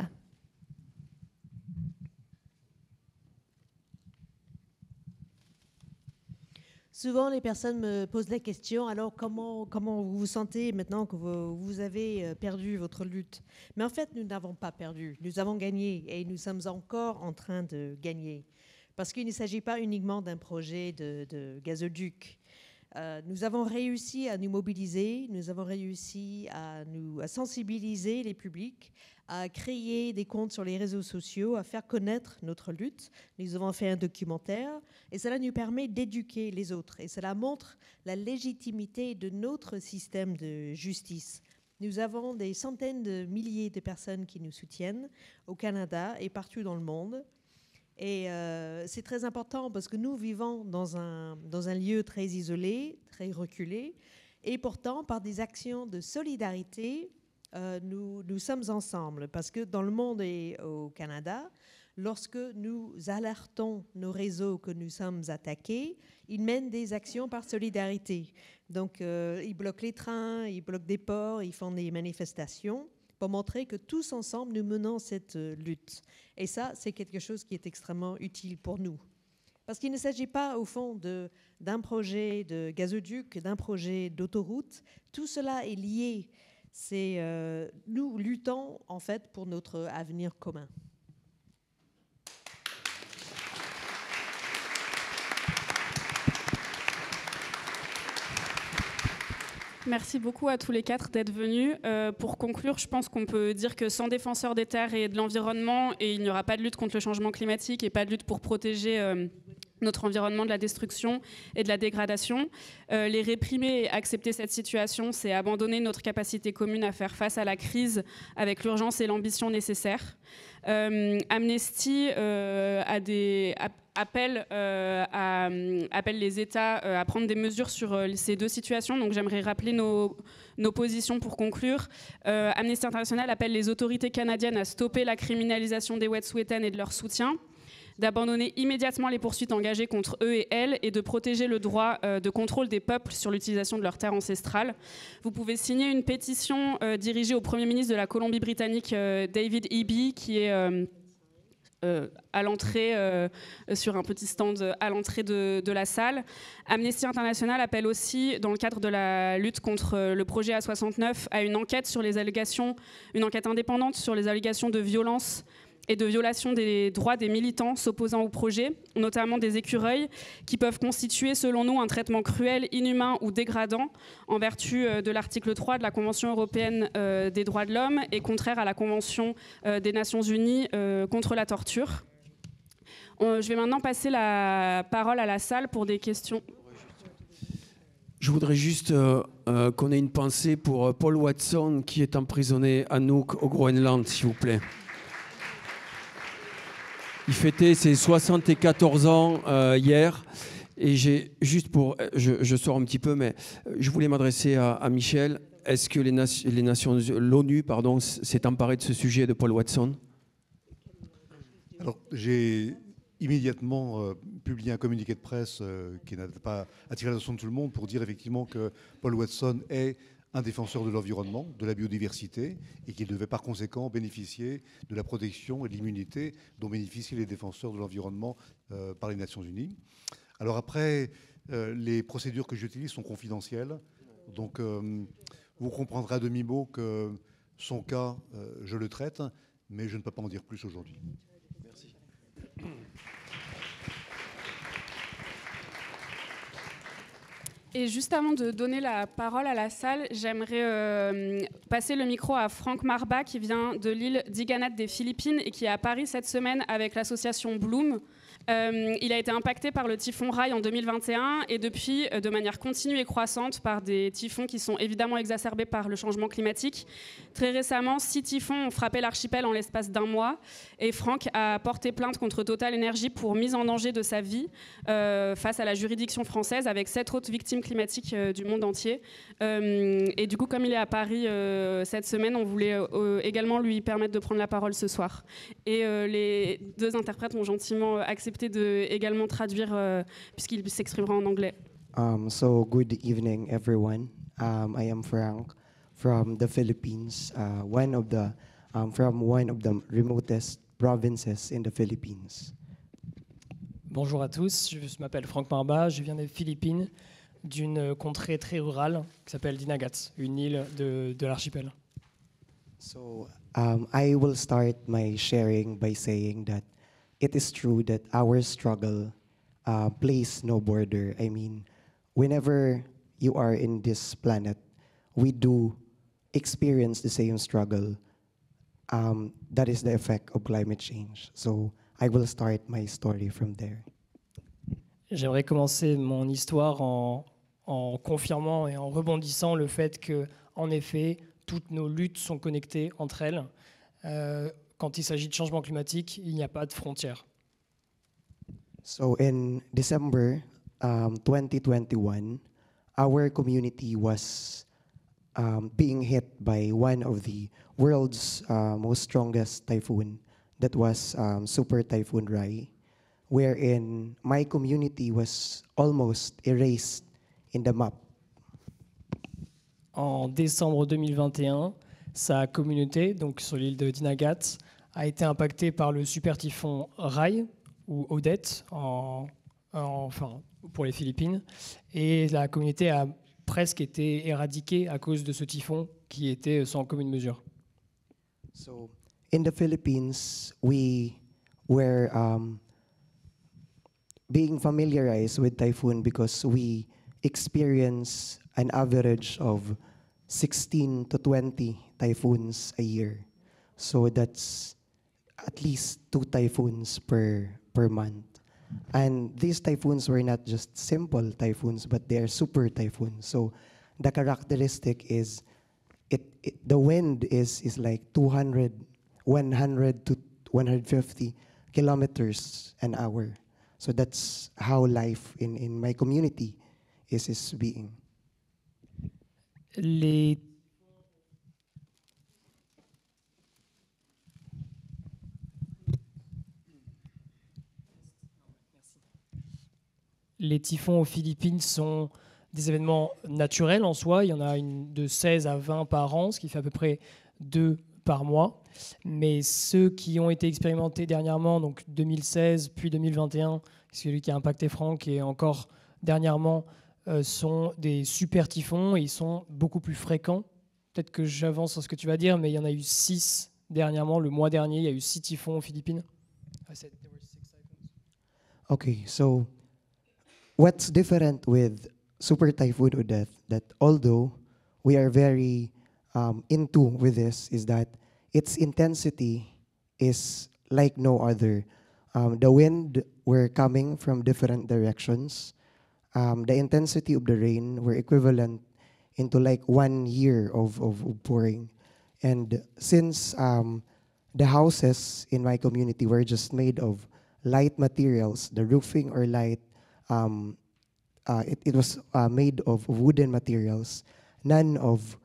Souvent, les personnes me posent la question, alors comment vous vous sentez maintenant que vous avez perdu votre lutte? Mais en fait, nous n'avons pas perdu. Nous avons gagné et nous sommes encore en train de gagner. Parce qu'il ne s'agit pas uniquement d'un projet de gazoduc. Nous avons réussi à nous mobiliser, nous avons réussi à sensibiliser les publics, à créer des comptes sur les réseaux sociaux, à faire connaître notre lutte. Nous avons fait un documentaire et cela nous permet d'éduquer les autres. Et cela montre la légitimité de notre système de justice. Nous avons des centaines de milliers de personnes qui nous soutiennent au Canada et partout dans le monde. Et c'est très important parce que nous vivons dans un lieu très isolé, très reculé. Et pourtant, par des actions de solidarité, nous sommes ensemble. Parce que dans le monde et au Canada, lorsque nous alertons nos réseaux que nous sommes attaqués, ils mènent des actions par solidarité. Donc, ils bloquent les trains, ils bloquent des ports, ils font des manifestations pour montrer que tous ensemble, nous menons cette lutte. Et ça, c'est quelque chose qui est extrêmement utile pour nous. Parce qu'il ne s'agit pas, au fond, d'un projet de gazoduc, d'un projet d'autoroute. Tout cela est lié. Nous luttons, en fait, pour notre avenir commun. Merci beaucoup à tous les 4 d'être venus. Pour conclure, je pense qu'on peut dire que sans défenseurs des terres et de l'environnement, il n'y aura pas de lutte contre le changement climatique et pas de lutte pour protéger notre environnement de la destruction et de la dégradation. Les réprimer et accepter cette situation, c'est abandonner notre capacité commune à faire face à la crise avec l'urgence et l'ambition nécessaires. Amnesty appelle les États à prendre des mesures sur ces deux situations. Donc j'aimerais rappeler nos positions pour conclure. Amnesty International appelle les autorités canadiennes à stopper la criminalisation des Wet'suwet'en et de leur soutien, d'abandonner immédiatement les poursuites engagées contre eux et elles et de protéger le droit de contrôle des peuples sur l'utilisation de leurs terres ancestrales. Vous pouvez signer une pétition dirigée au Premier ministre de la Colombie-Britannique, David Eby, qui est à l'entrée, sur un petit stand à l'entrée de la salle. Amnesty International appelle aussi, dans le cadre de la lutte contre le projet A69, à une enquête sur les allégations, une enquête indépendante sur les allégations de violence et de violation des droits des militants s'opposant au projet, notamment des écureuils, qui peuvent constituer, selon nous, un traitement cruel, inhumain ou dégradant, en vertu de l'article 3 de la Convention européenne des droits de l'homme et contraire à la Convention des Nations Unies contre la torture. Je vais maintenant passer la parole à la salle pour des questions. Je voudrais juste qu'on ait une pensée pour Paul Watson, qui est emprisonné à Nuuk, au Groenland, s'il vous plaît. Il fêtait ses 74 ans hier. Et j'ai juste pour... Je sors un petit peu, mais je voulais m'adresser à Michel. Est-ce que l'ONU s'est emparée de ce sujet de Paul Watson? Alors, j'ai immédiatement publié un communiqué de presse qui n'a pas attiré l'attention de tout le monde pour dire effectivement que Paul Watson est un défenseur de l'environnement, de la biodiversité, et qu'il devait par conséquent bénéficier de la protection et de l'immunité dont bénéficient les défenseurs de l'environnement par les Nations Unies. Alors après, les procédures que j'utilise sont confidentielles, donc vous comprendrez à demi-mot que son cas, je le traite, mais je ne peux pas en dire plus aujourd'hui. Merci. Et juste avant de donner la parole à la salle, j'aimerais passer le micro à Franck Marba, qui vient de l'île d'Iganat des Philippines et qui est à Paris cette semaine avec l'association Bloom. Il a été impacté par le typhon Rai en 2021 et depuis, de manière continue et croissante, par des typhons qui sont évidemment exacerbés par le changement climatique. Très récemment, 6 typhons ont frappé l'archipel en l'espace d'1 mois et Franck a porté plainte contre Total Energy pour mise en danger de sa vie face à la juridiction française avec 7 autres victimes climatiques du monde entier. Et du coup, comme il est à Paris cette semaine, on voulait également lui permettre de prendre la parole ce soir. Et les 2 interprètes ont gentiment accepté de également traduire puisqu'il s'exprimera en anglais. So good evening, everyone. I am Frank from the Philippines, from one of the remotest provinces in the Philippines. Bonjour à tous, je m'appelle Franck Marba, je viens des Philippines, d'une contrée très rurale qui s'appelle Dinagat, une île de l'archipel. So I will start my sharing by saying that it is true that our struggle plays no border. I mean, whenever you are in this planet, we do experience the same struggle. That is the effect of climate change. So I will start my story from there. J'aimerais commencer mon histoire en confirmant et en rebondissant le fait que, en effet, toutes nos luttes sont connectées entre elles. Quand il s'agit de changement climatique, il n'y a pas de frontières. So in December 2021, our community was being hit by one of the world's most strongest typhoon, that was Super Typhoon Rai, wherein my community was almost erased in the map. En décembre 2021, sa communauté, donc sur l'île de Dinagat, a été impactée par le super typhon Rai, ou Odette, enfin, pour les Philippines, et la communauté a presque été éradiquée à cause de ce typhon qui était sans commune mesure. So in the Philippines, we were being familiarized with typhoon because we experience an average of 16 to 20 typhoons a year. So that's at least 2 typhoons per month. And these typhoons were not just simple typhoons, but they are super typhoons. So the characteristic is the wind is like 100 to 150 kilometers an hour. So that's how life in my community is being. Les typhons aux Philippines sont des événements naturels en soi. Il y en a de 16 à 20 par an, ce qui fait à peu près 2 par mois. Mais ceux qui ont été expérimentés dernièrement, donc 2016 puis 2021, celui qui a impacté Franck et encore dernièrement, sont des super typhons et ils sont beaucoup plus fréquents. Peut-être que j'avance sur ce que tu vas dire, mais il y en a eu 6 dernièrement. Le mois dernier, il y a eu 6 typhons aux Philippines. Okay, so what's different with Super Typhoon Odette, that although we are very into with this, is that its intensity is like no other. The wind were coming from different directions. The intensity of the rain were equivalent into like 1 year of pouring. And since the houses in my community were just made of light materials, the roofing or light, it was made of wooden materials. None of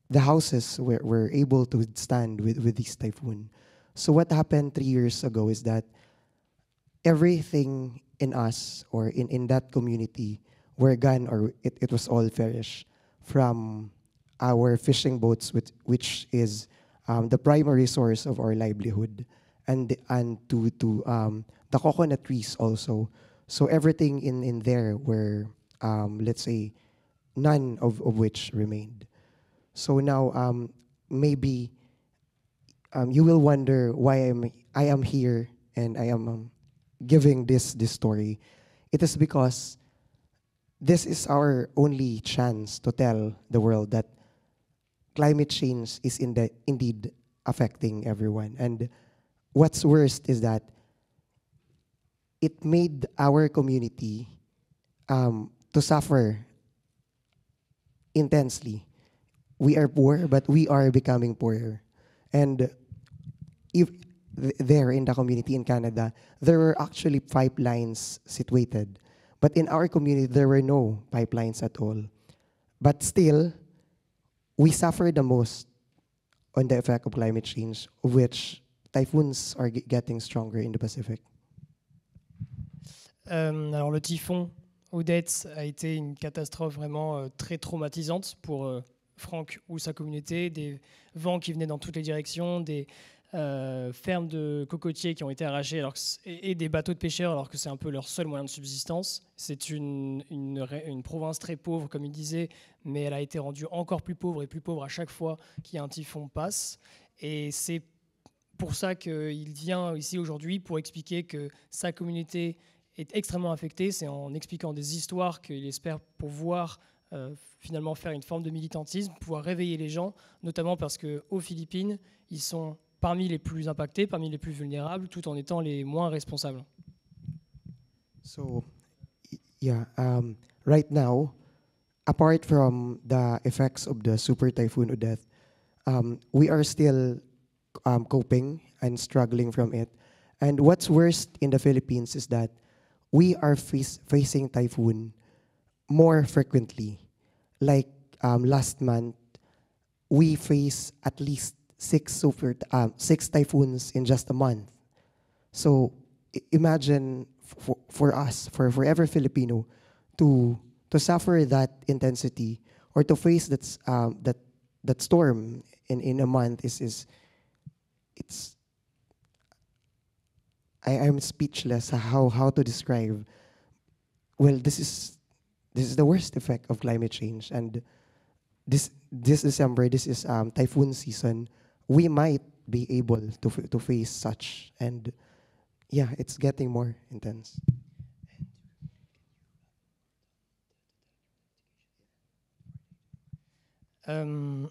the houses were able to withstand with this typhoon. So what happened 3 years ago is that everything in us or in that community were gone, or it was all perished, from our fishing boats, which is the primary source of our livelihood, and to the coconut trees also. So everything in there were, let's say, none of which remained. So now maybe you will wonder why I am here and I am giving this story. It is because this is our only chance to tell the world that climate change is indeed affecting everyone. And what's worst is that it made our community to suffer intensely. We are poor, but we are becoming poorer. And if there in the community in Canada, there were actually pipelines situated. But in our community, there were no pipelines at all. But still, we suffer the most on the effect of climate change, of which typhoons are getting stronger in the Pacific. Alors le typhon Odette a été une catastrophe vraiment très traumatisante pour Franck ou sa communauté, des vents qui venaient dans toutes les directions, des fermes de cocotiers qui ont été arrachées et des bateaux de pêcheurs alors que c'est un peu leur seul moyen de subsistance. C'est une province très pauvre, comme il disait, mais elle a été rendue encore plus pauvre et plus pauvre à chaque fois qu'il y a un typhon passe. Et c'est pour ça qu'il vient ici aujourd'hui pour expliquer que sa communauté est extrêmement affectée. C'est en expliquant des histoires qu'il espère pouvoir finalement faire une forme de militantisme, pouvoir réveiller les gens, notamment parce qu'aux Philippines, ils sont parmi les plus impactés, parmi les plus vulnérables, tout en étant les moins responsables. So, yeah, right now, apart from the effects of the Super Typhoon Odette, we are still coping and struggling from it. And what's worst in the Philippines is that we are facing typhoon more frequently. Like last month, we face at least 6 typhoons in just a month. So imagine for us, for every Filipino, to suffer that intensity or to face that storm in a month I'm speechless how to describe. Well, this is the worst effect of climate change, and this December, this is typhoon season. We might be able to face such, and yeah, it's getting more intense. Comme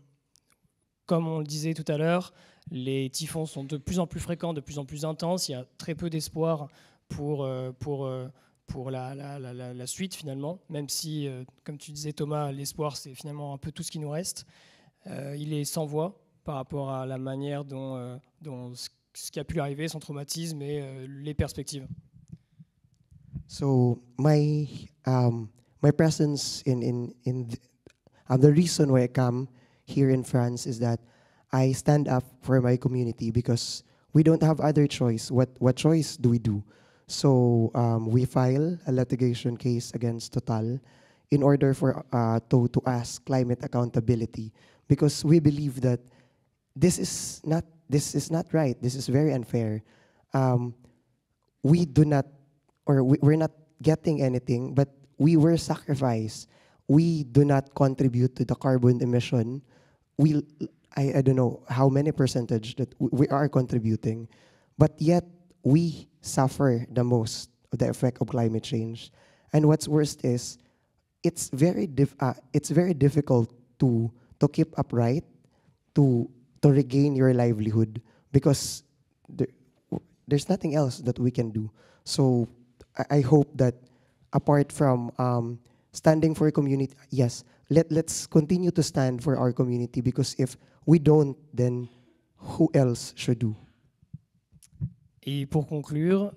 on le disait tout à l'heure, les typhons sont de plus en plus fréquents, de plus en plus intenses. Il y a très peu d'espoir pour la suite finalement, même si, comme tu disais Thomas, l'espoir c'est finalement un peu tout ce qui nous reste. Il est sans voix par rapport à la manière dont ce qui a pu lui arriver, son traumatisme et les perspectives. So my presence the reason why I come here in France is that I stand up for my community because we don't have other choice. What choice do we do? So we file a litigation case against Total in order for to ask climate accountability, because we believe that this is not right. This is very unfair. We do not, or we're not getting anything, but we were sacrificed. We do not contribute to the carbon emission. I don't know how many percentage that we are contributing, but yet we suffer the most of the effect of climate change. And what's worst is it's very difficult to keep upright, to regain your livelihood, because there's nothing else that we can do. So I hope that apart from standing for a community, yes, let's continue to stand for our community, because if we don't, then who else should do? Et pour conclure,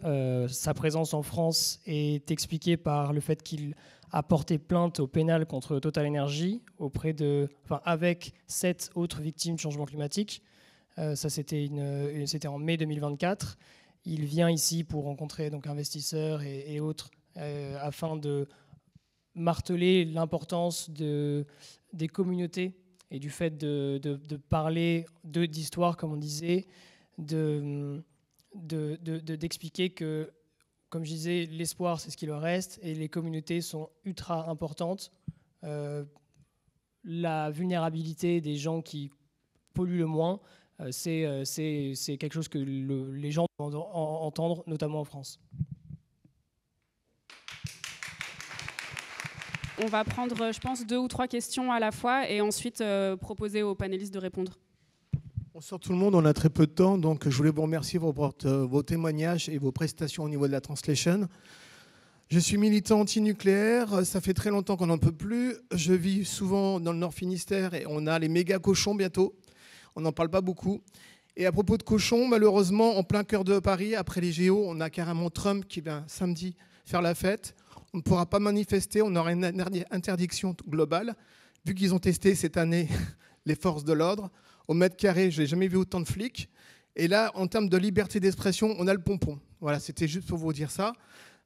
sa présence en France est expliquée par le fait qu'il a porté plainte au pénal contre Total Energy avec 7 autres victimes de changement climatique. Ça, c'était en mai 2024. Il vient ici pour rencontrer donc investisseurs et autres afin de marteler l'importance des communautés et du fait de parler d'histoire, comme on disait, d'expliquer que, comme je disais, l'espoir, c'est ce qui leur reste, et les communautés sont ultra importantes. La vulnérabilité des gens qui polluent le moins, c'est quelque chose que les gens doivent entendre, notamment en France. On va prendre, je pense, 2 ou 3 questions à la fois et ensuite proposer aux panélistes de répondre. Bonsoir tout le monde, on a très peu de temps, donc je voulais vous remercier pour vos témoignages et vos prestations au niveau de la translation. Je suis militant anti-nucléaire, ça fait très longtemps qu'on n'en peut plus. Je vis souvent dans le Nord Finistère et on a les méga cochons bientôt. On n'en parle pas beaucoup. Et à propos de cochons, malheureusement, en plein cœur de Paris, après les JO, on a carrément Trump qui vient samedi faire la fête. On ne pourra pas manifester, on aura une interdiction globale. Vu qu'ils ont testé cette année les forces de l'ordre, au mètre carré, je n'ai jamais vu autant de flics. Et là, en termes de liberté d'expression, on a le pompon. Voilà, c'était juste pour vous dire ça.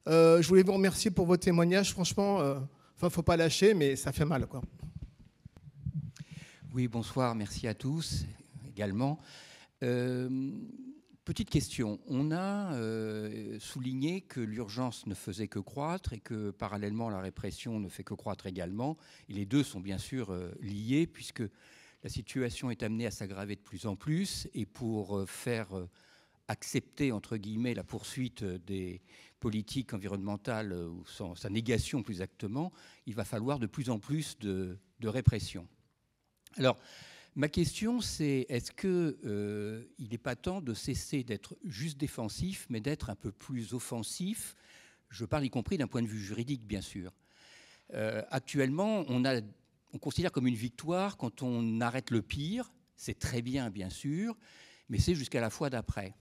Je voulais vous remercier pour vos témoignages. Franchement, il ne faut pas lâcher, mais ça fait mal, quoi. Oui, bonsoir, merci à tous également. Petite question. On a souligné que l'urgence ne faisait que croître et que parallèlement la répression ne fait que croître également. Et les deux sont bien sûr liés puisque la situation est amenée à s'aggraver de plus en plus. Et pour faire accepter, entre guillemets, la poursuite des politiques environnementales ou sa négation plus exactement, il va falloir de plus en plus de répression. Alors, ma question, c'est est-ce qu'il n'est pas temps de cesser d'être juste défensif, mais d'être un peu plus offensif? Je parle y compris d'un point de vue juridique, bien sûr. Actuellement, on considère comme une victoire quand on arrête le pire. C'est très bien, bien sûr, mais c'est jusqu'à la fois d'après.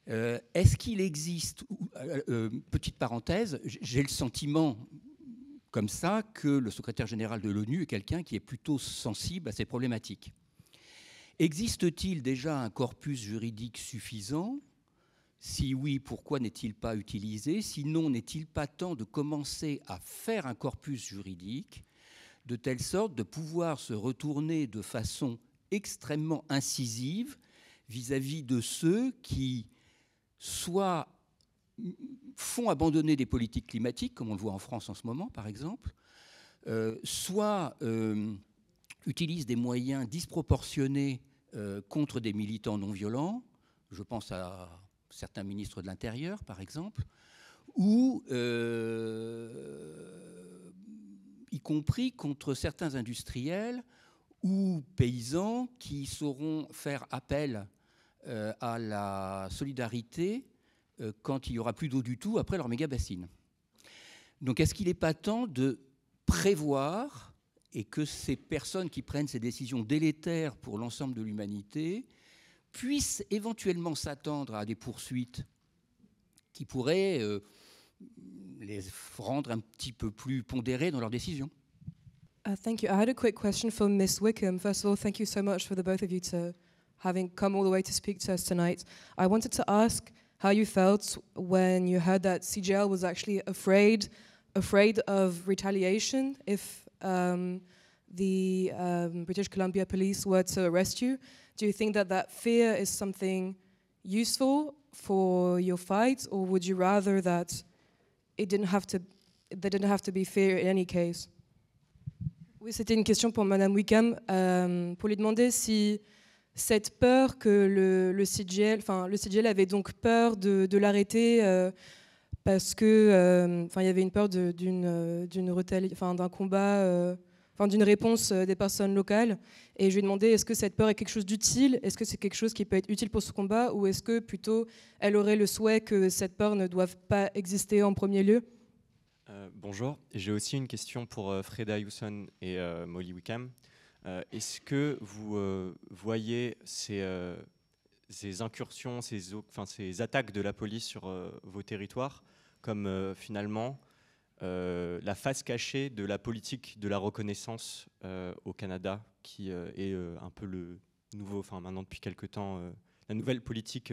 Est-ce qu'il existe, petite parenthèse, j'ai le sentiment comme ça que le secrétaire général de l'ONU est quelqu'un qui est plutôt sensible à ces problématiques. Existe-t-il déjà un corpus juridique suffisant? Si oui, pourquoi n'est-il pas utilisé? Sinon, n'est-il pas temps de commencer à faire un corpus juridique de telle sorte de pouvoir se retourner de façon extrêmement incisive vis-à-vis de ceux qui soit font abandonner des politiques climatiques, comme on le voit en France en ce moment, par exemple, soit utilisent des moyens disproportionnés contre des militants non violents, je pense à certains ministres de l'Intérieur, par exemple, ou y compris contre certains industriels ou paysans qui sauront faire appel à la solidarité quand il n'y aura plus d'eau du tout après leur méga-bassine. Donc est-ce qu'il n'est pas temps de prévoir et que ces personnes qui prennent ces décisions délétères pour l'ensemble de l'humanité puissent éventuellement s'attendre à des poursuites qui pourraient les rendre un petit peu plus pondérés dans leurs décisions? Thank you. I had a quick question for Ms. Wickham. First of all, thank you so much for the both of you to having come all the way to speak to us tonight. I wanted to ask how you felt when you heard that CGL was actually afraid of retaliation if the British Columbia police were to arrest you. Do you think that that fear is something useful for your fight, or would you rather that there didn't have to be fear in any case? Oui, c'était une question pour Madame Wickham, pour lui demander si cette peur que le CGL avait donc peur de l'arrêter parce que il y avait une peur d'un combat, d'une réponse des personnes locales. Et je lui ai demandé, est-ce que cette peur est quelque chose d'utile? Est-ce que c'est quelque chose qui peut être utile pour ce combat? Ou est-ce que plutôt elle aurait le souhait que cette peur ne doive pas exister en premier lieu? Bonjour, j'ai aussi une question pour Freda Hewson et Molly Wickham. Est-ce que vous voyez ces incursions, ces attaques de la police sur vos territoires comme finalement la face cachée de la politique de la reconnaissance au Canada, qui est un peu le nouveau, maintenant depuis quelque temps, la nouvelle politique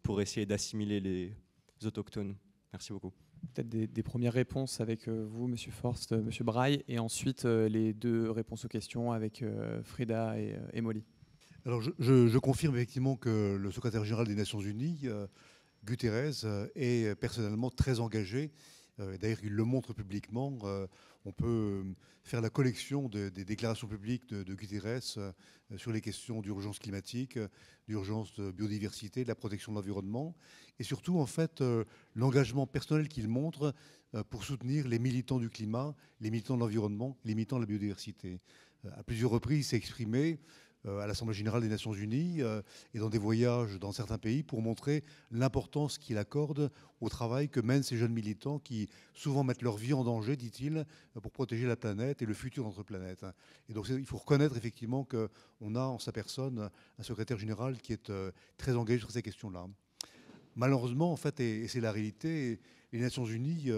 pour essayer d'assimiler les autochtones? Merci beaucoup. Peut-être des premières réponses avec vous, Monsieur Forst, Monsieur Braille, et ensuite les deux réponses aux questions avec Freda et Molly. Alors je confirme effectivement que le secrétaire général des Nations Unies, Guterres, est personnellement très engagé. D'ailleurs, il le montre publiquement. On peut faire la collection des déclarations publiques de Guterres sur les questions d'urgence climatique, d'urgence de biodiversité, de la protection de l'environnement, et surtout, en fait, l'engagement personnel qu'il montre pour soutenir les militants du climat, les militants de l'environnement, les militants de la biodiversité. À plusieurs reprises, il s'est exprimé à l'Assemblée générale des Nations Unies et dans des voyages dans certains pays pour montrer l'importance qu'il accorde au travail que mènent ces jeunes militants qui souvent mettent leur vie en danger, dit-il, pour protéger la planète et le futur de notre planète. Et donc il faut reconnaître effectivement qu'on a en sa personne un secrétaire général qui est très engagé sur ces questions-là. Malheureusement, en fait, et c'est la réalité, les Nations Unies,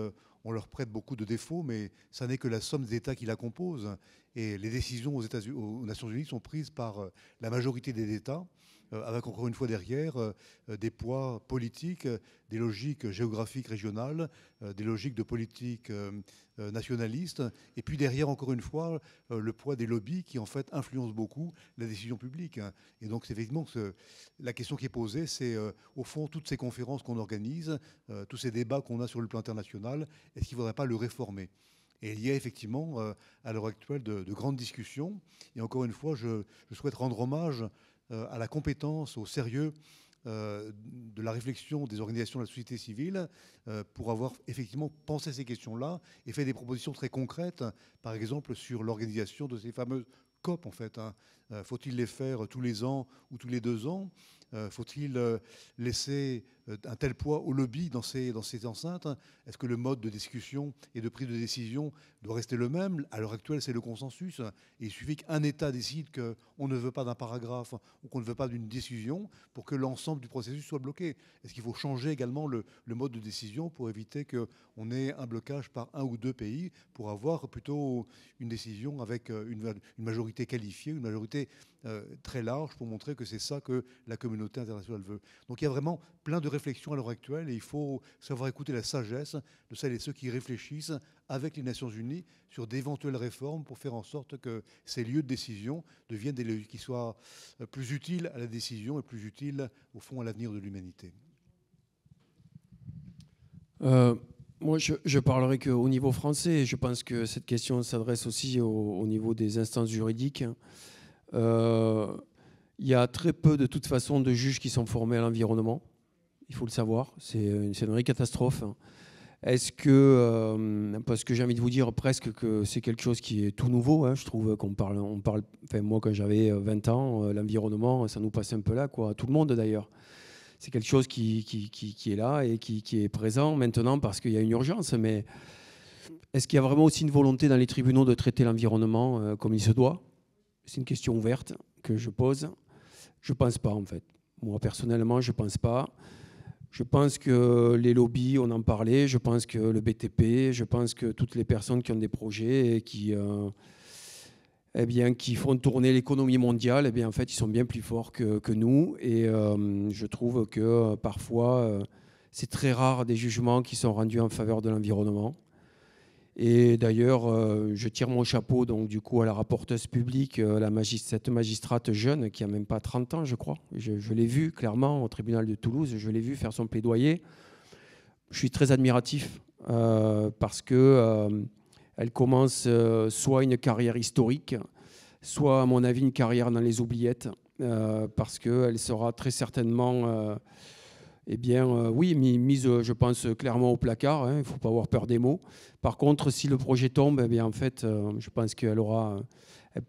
on leur prête beaucoup de défauts, mais ça n'est que la somme des États qui la composent. Et les décisions aux Nations Unies sont prises par la majorité des États, avec encore une fois derrière des poids politiques, des logiques géographiques régionales, des logiques de politique nationaliste, et puis derrière encore une fois le poids des lobbies qui en fait influencent beaucoup la décision publique. Et donc c'est effectivement la question qui est posée, c'est au fond toutes ces conférences qu'on organise, tous ces débats qu'on a sur le plan international, est-ce qu'il ne faudrait pas le réformer? Et il y a effectivement, à l'heure actuelle, de grandes discussions. Et encore une fois, je souhaite rendre hommage à la compétence, au sérieux de la réflexion des organisations de la société civile pour avoir effectivement pensé ces questions-là et fait des propositions très concrètes, par exemple sur l'organisation de ces fameuses COP, en fait. Faut-il les faire tous les ans ou tous les 2 ans? Faut-il laisser un tel poids au lobby dans ces enceintes? Est-ce que le mode de discussion et de prise de décision doit rester le même? À l'heure actuelle, c'est le consensus. Et il suffit qu'un État décide qu'on ne veut pas d'un paragraphe ou qu'on ne veut pas d'une décision pour que l'ensemble du processus soit bloqué. Est-ce qu'il faut changer également le mode de décision pour éviter qu'on ait un blocage par 1 ou 2 pays pour avoir plutôt une décision avec une majorité qualifiée, une majorité très large pour montrer que c'est ça que la communauté internationale veut. Donc il y a vraiment plein de réflexions à l'heure actuelle et il faut savoir écouter la sagesse de celles et ceux qui réfléchissent avec les Nations Unies sur d'éventuelles réformes pour faire en sorte que ces lieux de décision deviennent des lieux qui soient plus utiles à la décision et plus utiles au fond à l'avenir de l'humanité. Moi, je parlerai qu'au niveau français. Je pense que cette question s'adresse aussi au niveau des instances juridiques. Il y a très peu, de toute façon, de juges qui sont formés à l'environnement. Il faut le savoir. C'est une vraie catastrophe. Est-ce que, parce que j'ai envie de vous dire presque que c'est quelque chose qui est tout nouveau, hein, je trouve qu'on parle, enfin moi quand j'avais 20 ans, l'environnement, ça nous passait un peu là, quoi, tout le monde d'ailleurs. c'est quelque chose qui est là et qui est présent maintenant parce qu'il y a une urgence. Mais est-ce qu'il y a vraiment aussi une volonté dans les tribunaux de traiter l'environnement comme il se doit? C'est une question ouverte que je pose. Je ne pense pas, en fait. Moi, personnellement, je ne pense pas. Je pense que les lobbies, on en parlait. Je pense que le BTP, je pense que toutes les personnes qui ont des projets et qui font tourner l'économie mondiale, en fait, ils sont bien plus forts que nous. Et je trouve que parfois, c'est très rare des jugements qui sont rendus en faveur de l'environnement. Et d'ailleurs, je tire mon chapeau donc, du coup, à la rapporteuse publique, cette magistrate jeune qui n'a même pas 30 ans, je crois. Je l'ai vue clairement au tribunal de Toulouse, je l'ai vue faire son plaidoyer. Je suis très admiratif parce que elle commence soit une carrière historique, soit, à mon avis, une carrière dans les oubliettes, parce qu'elle sera très certainement mise, je pense, clairement au placard. Il ne faut pas avoir peur des mots. Par contre, si le projet tombe, en fait, je pense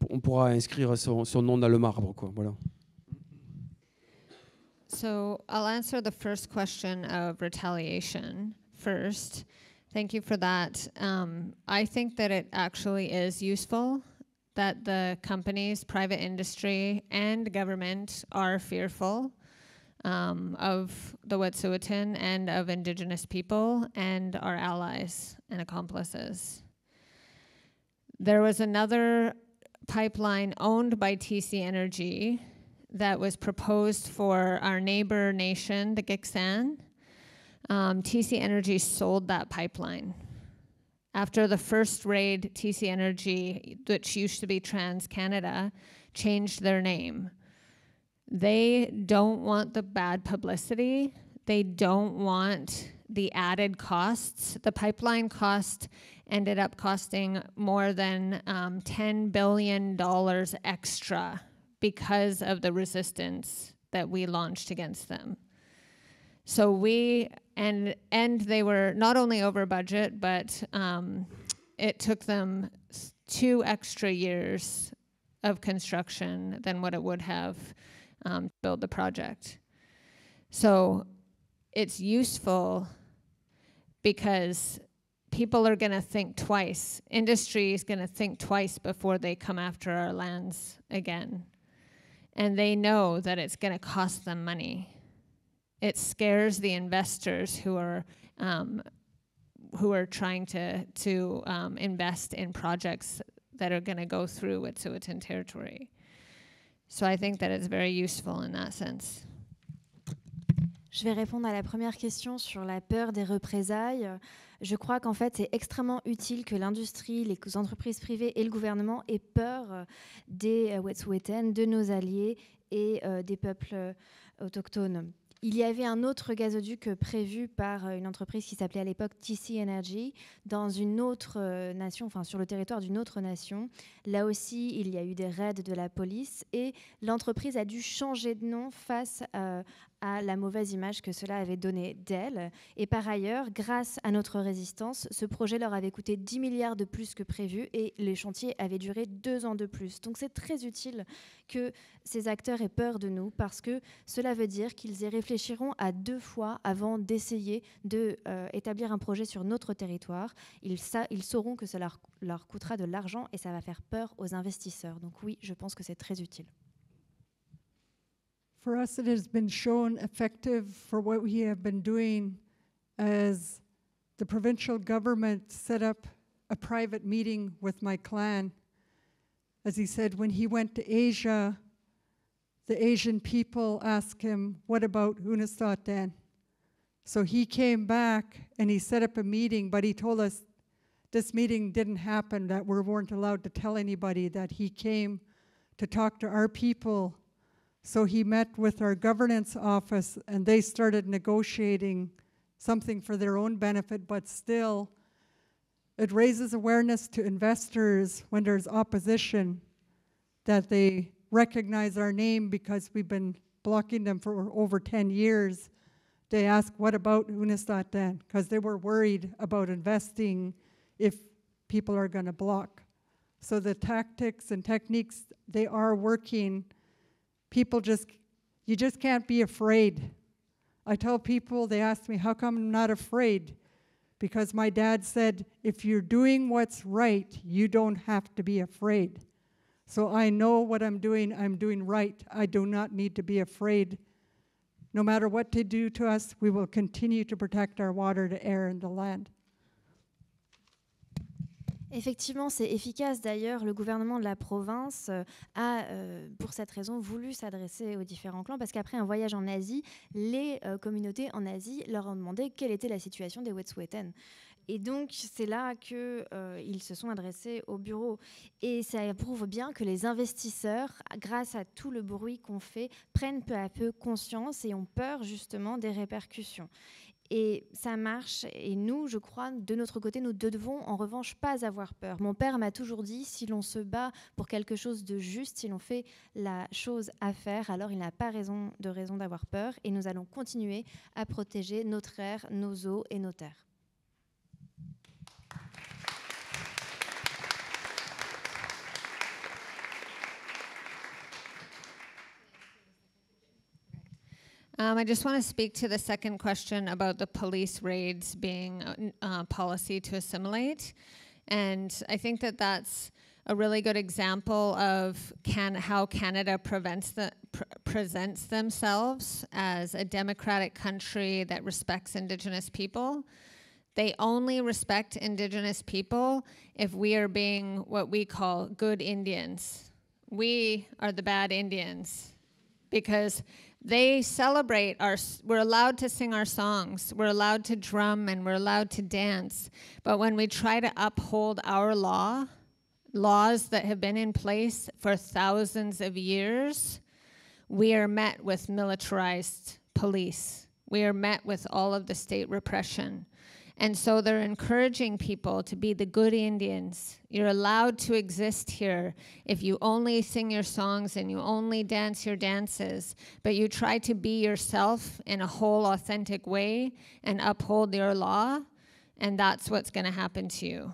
on pourra inscrire son nom dans le marbre, quoi. Voilà. So I'll answer the first question of retaliation first. Thank you for that. I think that it actually is useful that the companies, private industry, and government are fearful of the Wet'suwet'en and of Indigenous people and our allies and accomplices. There was another pipeline owned by TC Energy that was proposed for our neighbor nation, the Giksan. TC Energy sold that pipeline. After the first raid, TC Energy, which used to be TransCanada, changed their name. They don't want the bad publicity. They don't want the added costs. The pipeline cost ended up costing more than $10 billion extra because of the resistance that we launched against them. So and they were not only over budget, but it took them 2 extra years of construction than what it would have to build the project. So it's useful because people are going to think twice. Industry is going to think twice before they come after our lands again. And they know that it's going to cost them money. It scares the investors who are trying to invest in projects that are going to go through Wet'suwet'en territory. So I think that it's very useful in that sense. Je vais répondre à la première question sur la peur des représailles. Je crois qu'en fait, c'est extrêmement utile que l'industrie, les entreprises privées et le gouvernement aient peur des Wet'suwet'en, de nos alliés et des peuples autochtones. Il y avait un autre gazoduc prévu par une entreprise qui s'appelait à l'époque TC Energy dans une autre nation, enfin sur le territoire d'une autre nation. Là aussi, il y a eu des raids de la police et l'entreprise a dû changer de nom face à la mauvaise image que cela avait donnée d'elle. Et par ailleurs, grâce à notre résistance, ce projet leur avait coûté 10 milliards de plus que prévu et les chantiers avaient duré 2 ans de plus. Donc c'est très utile que ces acteurs aient peur de nous parce que cela veut dire qu'ils y réfléchiront à 2 fois avant d'essayer d'établir un projet sur notre territoire. Ils sauront que cela leur coûtera de l'argent et ça va faire peur aux investisseurs. Donc oui, je pense que c'est très utile. For us, it has been shown effective for what we have been doing as the provincial government set up a private meeting with my clan. As he said, when he went to Asia, the Asian people asked him, what about Unist'ot'en? So he came back and he set up a meeting, but he told us this meeting didn't happen, that we weren't allowed to tell anybody that he came to talk to our people. So he met with our governance office and they started negotiating something for their own benefit, but still it raises awareness to investors when there's opposition that they recognize our name because we've been blocking them for over 10 years. They ask, what about Unist'ot'en? Because they were worried about investing if people are going to block. So the tactics and techniques, they are working. You just can't be afraid I tell people, they ask me, how come I'm not afraid? Because my dad said, if you're doing what's right, you don't have to be afraid. So I know what I'm doing right. I do not need to be afraid. No matter what they do to us, we will continue to protect our water, the air, and the land. Effectivement, c'est efficace. D'ailleurs, le gouvernement de la province a, pour cette raison, voulu s'adresser aux différents clans, parce qu'après un voyage en Asie, les communautés en Asie leur ont demandé quelle était la situation des Wet'suwet'en. Et donc, c'est là qu'ils se sont adressés au bureau. Et ça prouve bien que les investisseurs, grâce à tout le bruit qu'on fait, prennent peu à peu conscience et ont peur justement des répercussions. Et ça marche. Et nous, je crois, de notre côté, nous ne devons en revanche pas avoir peur. Mon père m'a toujours dit, si l'on se bat pour quelque chose de juste, si l'on fait la chose à faire, alors il n'a pas raison d'avoir peur. Et nous allons continuer à protéger notre air, nos eaux et nos terres. I just want to speak to the second question about the police raids being a policy to assimilate. And I think that that's a really good example of how Canada presents themselves as a democratic country that respects Indigenous people. They only respect Indigenous people if we are being what we call good Indians. We are the bad Indians because they celebrate we're allowed to sing our songs, we're allowed to drum, and we're allowed to dance. But when we try to uphold our laws that have been in place for thousands of years, we are met with militarized police. We are met with all of the state repression. And so they're encouraging people to be the good Indians. You're allowed to exist here if you only sing your songs and you only dance your dances, but you try to be yourself in a whole authentic way and uphold your law, and that's what's going to happen to you.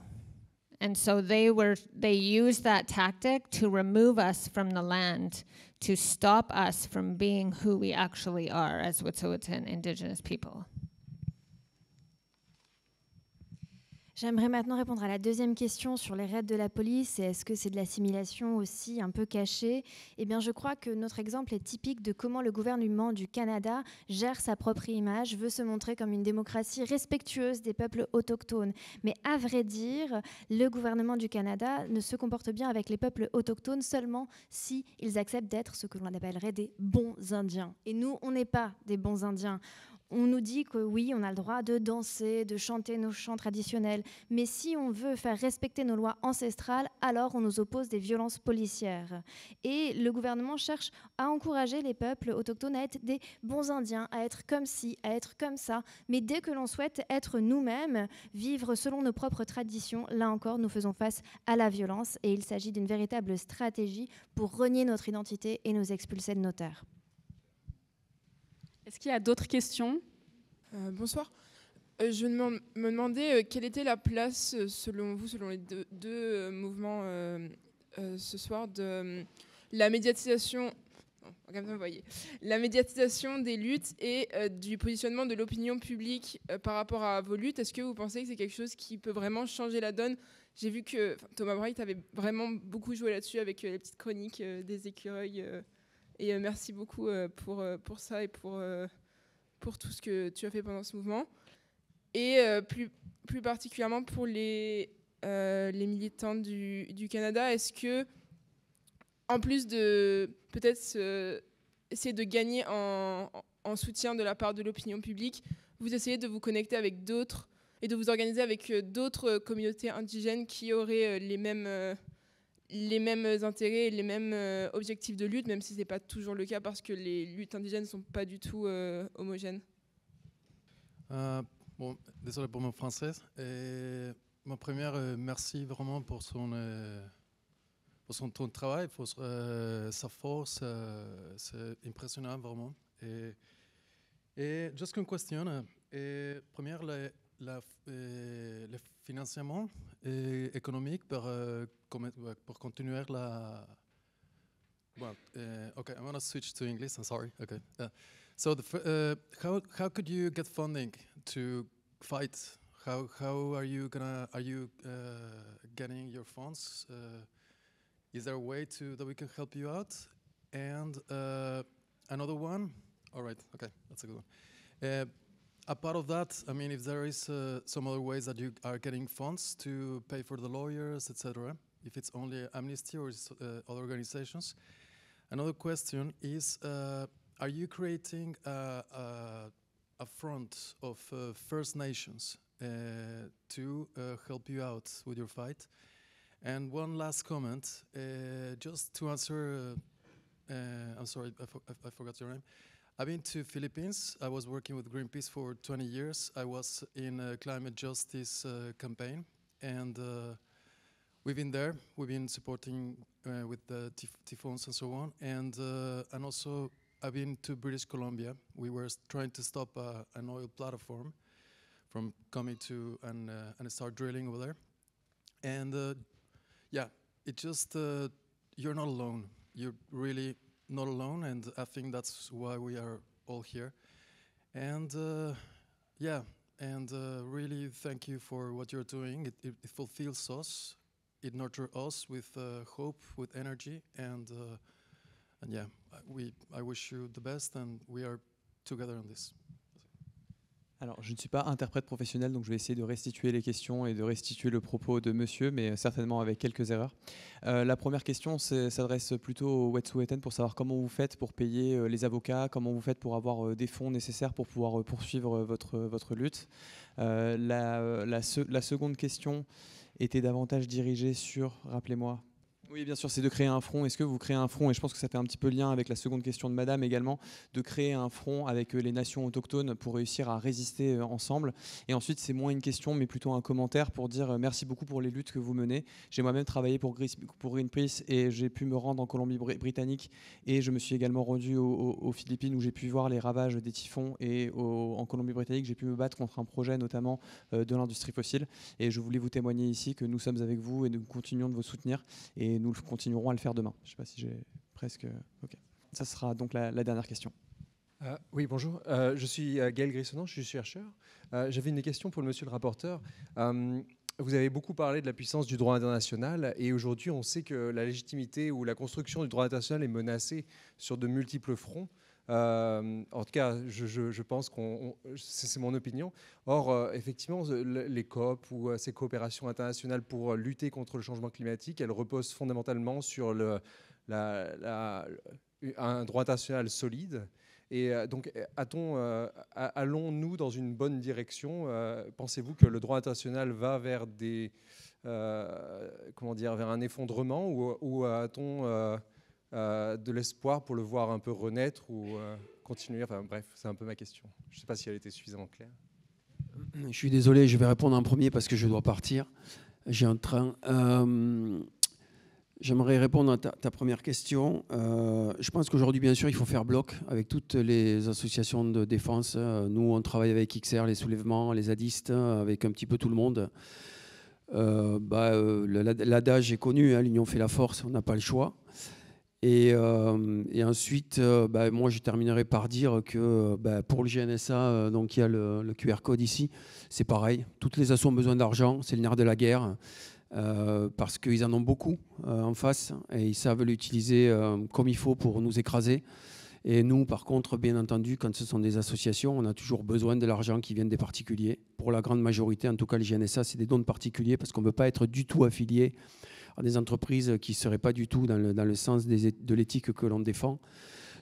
And so they used that tactic to remove us from the land, to stop us from being who we actually are as Wet'suwet'en Indigenous people. J'aimerais maintenant répondre à la deuxième question sur les raids de la police et est-ce que c'est de l'assimilation aussi un peu cachée. Eh bien, je crois que notre exemple est typique de comment le gouvernement du Canada gère sa propre image, veut se montrer comme une démocratie respectueuse des peuples autochtones. Mais à vrai dire, le gouvernement du Canada ne se comporte bien avec les peuples autochtones seulement si ils acceptent d'être ce que l'on appellerait des bons Indiens. Et nous, on n'est pas des bons Indiens. On nous dit que oui, on a le droit de danser, de chanter nos chants traditionnels, mais si on veut faire respecter nos lois ancestrales, alors on nous oppose des violences policières. Et le gouvernement cherche à encourager les peuples autochtones à être des bons Indiens, à être comme ci, à être comme ça. Mais dès que l'on souhaite être nous-mêmes, vivre selon nos propres traditions, là encore, nous faisons face à la violence et il s'agit d'une véritable stratégie pour renier notre identité et nous expulser de nos terres. Est-ce qu'il y a d'autres questions ? Bonsoir. Je me demandais quelle était la place, selon vous, selon les deux mouvements ce soir, de la médiatisation, la médiatisation des luttes et du positionnement de l'opinion publique par rapport à vos luttes. Est-ce que vous pensez que c'est quelque chose qui peut vraiment changer la donne ? J'ai vu que Thomas Bright avait vraiment beaucoup joué là-dessus avec les petites chroniques des écureuils. Et merci beaucoup pour ça et pour tout ce que tu as fait pendant ce mouvement. Et plus particulièrement pour les militants du Canada, est-ce que, en plus de peut-être essayer de gagner en soutien de la part de l'opinion publique, vous essayez de vous connecter avec d'autres et de vous organiser avec d'autres communautés indigènes qui auraient les mêmes intérêts et les mêmes objectifs de lutte, même si ce n'est pas toujours le cas parce que les luttes indigènes ne sont pas du tout homogènes. Bon, désolé pour mon français. Ma première, merci vraiment pour ton travail, pour sa force, c'est impressionnant vraiment. Et juste une question. Première, le financement économique pour continuer la... Well, okay, I'm going to switch to English, I'm sorry. Okay. So how could you get funding to fight? How are you getting your funds? Is there a way that we can help you out? And another one. All right. Okay, that's a good one. A part of that, I mean, if there is some other ways that you are getting funds to pay for the lawyers, etc., if it's only Amnesty or other organizations. Another question is, are you creating a front of First Nations to help you out with your fight? And one last comment, just to answer, I'm sorry, I forgot your name. I've been to Philippines. I was working with Greenpeace for 20 years. I was in a climate justice campaign, and we've been there. We've been supporting with the typhoons and so on. And also, I've been to British Columbia. We were trying to stop an oil platform from coming to and start drilling over there. And yeah, it just, you're not alone. You're really not alone, and I think that's why we are all here. And yeah, and really thank you for what you're doing. It fulfills us. It nurtures us with hope, with energy, and yeah, I wish you the best, and we are together on this. Alors, je ne suis pas interprète professionnel, donc je vais essayer de restituer les questions et de restituer le propos de monsieur, mais certainement avec quelques erreurs. La première question s'adresse plutôt au Wet'suwet'en pour savoir comment vous faites pour payer les avocats, comment vous faites pour avoir des fonds nécessaires pour pouvoir poursuivre votre lutte. La seconde question était davantage dirigée sur, rappelez-moi. Oui, bien sûr, c'est de créer un front. Est-ce que vous créez un front, et je pense que ça fait un petit peu lien avec la seconde question de madame également, de créer un front avec les nations autochtones pour réussir à résister ensemble. Et ensuite, c'est moins une question, mais plutôt un commentaire pour dire merci beaucoup pour les luttes que vous menez. J'ai moi-même travaillé pour Greenpeace et j'ai pu me rendre en Colombie-Britannique, et je me suis également rendu aux Philippines où j'ai pu voir les ravages des typhons, et en Colombie-Britannique, j'ai pu me battre contre un projet notamment de l'industrie fossile. Et je voulais vous témoigner ici que nous sommes avec vous et nous continuons de vous soutenir. Et nous continuerons à le faire demain. Je ne sais pas si j'ai presque... Ok. Ça sera donc la dernière question. Oui, bonjour. Je suis Gaël Grissonnant, je suis chercheur. J'avais une question pour le monsieur le rapporteur. Vous avez beaucoup parlé de la puissance du droit international, et aujourd'hui on sait que la légitimité ou la construction du droit international est menacée sur de multiples fronts. En tout cas, je pense c'est mon opinion. Or, effectivement, les COP ou ces coopérations internationales pour lutter contre le changement climatique, elles reposent fondamentalement sur un droit international solide. Et donc, allons-nous dans une bonne direction? Pensez-vous que le droit international va vers vers un effondrement, ou a-t-on de l'espoir pour le voir un peu renaître ou continuer? Enfin bref, c'est un peu ma question. Je ne sais pas si elle était suffisamment claire. Je suis désolé, je vais répondre en premier parce que je dois partir. J'ai un train. J'aimerais répondre à ta première question. Je pense qu'aujourd'hui, bien sûr, il faut faire bloc avec toutes les associations de défense. Nous, on travaille avec XR, les soulèvements, les zadistes, avec un petit peu tout le monde. L'adage est connu, hein, l'union fait la force, on n'a pas le choix. Et ensuite, moi, je terminerai par dire que pour le GNSA, donc il y a le QR code ici, c'est pareil. Toutes les assos ont besoin d'argent, c'est le nerf de la guerre, parce qu'ils en ont beaucoup en face et ils savent l'utiliser comme il faut pour nous écraser. Et nous, par contre, bien entendu, quand ce sont des associations, on a toujours besoin de l'argent qui vient des particuliers. Pour la grande majorité, en tout cas, le GNSA, c'est des dons de particuliers parce qu'on ne peut pas être du tout affilié à des entreprises qui ne seraient pas du tout dans le sens de l'éthique que l'on défend.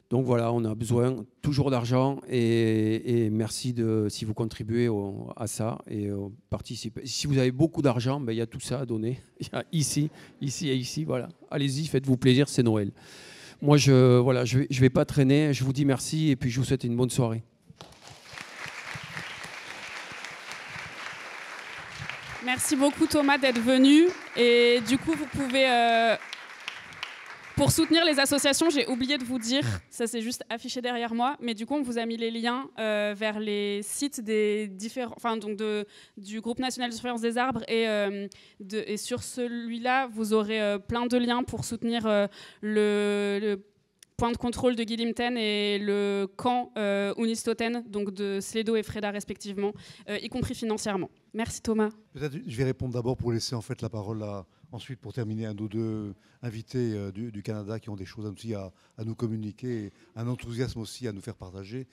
Donc voilà, on a besoin toujours d'argent et merci si vous contribuez à ça et participez. Si vous avez beaucoup d'argent, il y a tout ça à donner. Il y a ici et ici. Voilà. Allez-y, faites-vous plaisir, c'est Noël. Moi, je vais pas traîner. Je vous dis merci et puis je vous souhaite une bonne soirée. Merci beaucoup Thomas d'être venu. Et du coup, vous pouvez... Pour soutenir les associations, j'ai oublié de vous dire, ça c'est juste affiché derrière moi, mais du coup on vous a mis les liens vers les sites des différents, du groupe national de surveillance des arbres et sur celui-là vous aurez plein de liens pour soutenir point de contrôle de Guilimten et le camp Unistoten, donc de Slédo et Freda respectivement, y compris financièrement. Merci Thomas. Peut-être je vais répondre d'abord pour laisser en fait la parole ensuite pour terminer à nos deux invités du Canada qui ont des choses aussi à nous communiquer, et un enthousiasme aussi à nous faire partager.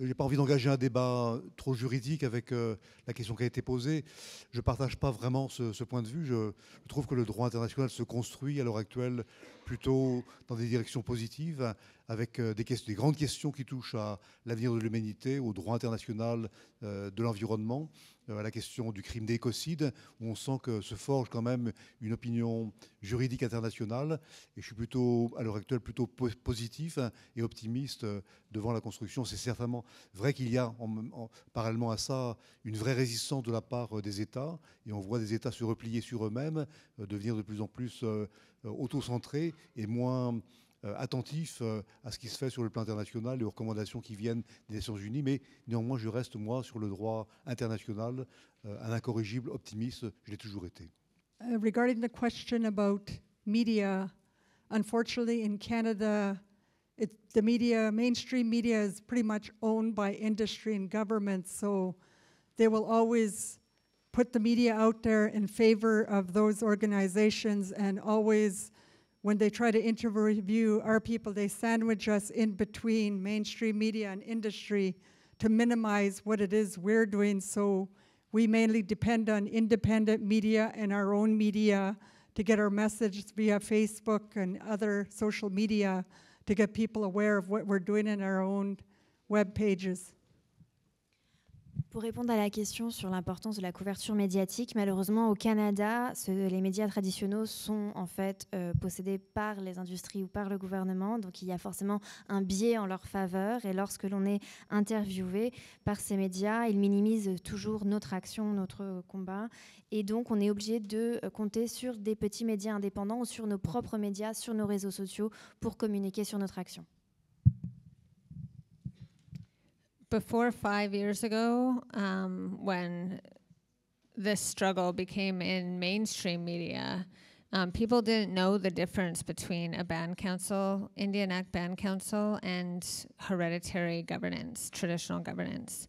Je n'ai pas envie d'engager un débat trop juridique avec la question qui a été posée. Je ne partage pas vraiment ce point de vue. Je trouve que le droit international se construit à l'heure actuelle plutôt dans des directions positives, avec des grandes questions qui touchent à l'avenir de l'humanité, au droit international de l'environnement, à la question du crime d'écocide, où on sent que se forge quand même une opinion juridique internationale. Et je suis plutôt, à l'heure actuelle, plutôt positif et optimiste devant la construction. C'est certainement vrai qu'il y a, parallèlement à ça, une vraie résistance de la part des États. Et on voit des États se replier sur eux-mêmes, devenir de plus en plus auto-centrés et moins attentif à ce qui se fait sur le plan international, les recommandations qui viennent des Nations Unies, mais néanmoins je reste moi sur le droit international un incorrigible optimiste, je l'ai toujours été. Regarding the question about media, unfortunately in Canada, the media, mainstream media is pretty much owned by industry and government, so they will always put the media out there in favor of those organizations, and always when they try to interview our people, they sandwich us in between mainstream media and industry to minimize what it is we're doing. So we mainly depend on independent media and our own media to get our message via Facebook and other social media to get people aware of what we're doing in our own web pages. Pour répondre à la question sur l'importance de la couverture médiatique, malheureusement au Canada, les médias traditionnels sont en fait possédés par les industries ou par le gouvernement, donc il y a forcément un biais en leur faveur, et lorsque l'on est interviewé par ces médias, ils minimisent toujours notre action, notre combat, et donc on est obligé de compter sur des petits médias indépendants ou sur nos propres médias, sur nos réseaux sociaux pour communiquer sur notre action. Before 5 years ago, when this struggle became in mainstream media, people didn't know the difference between a band council, Indian Act Band Council, and hereditary governance, traditional governance.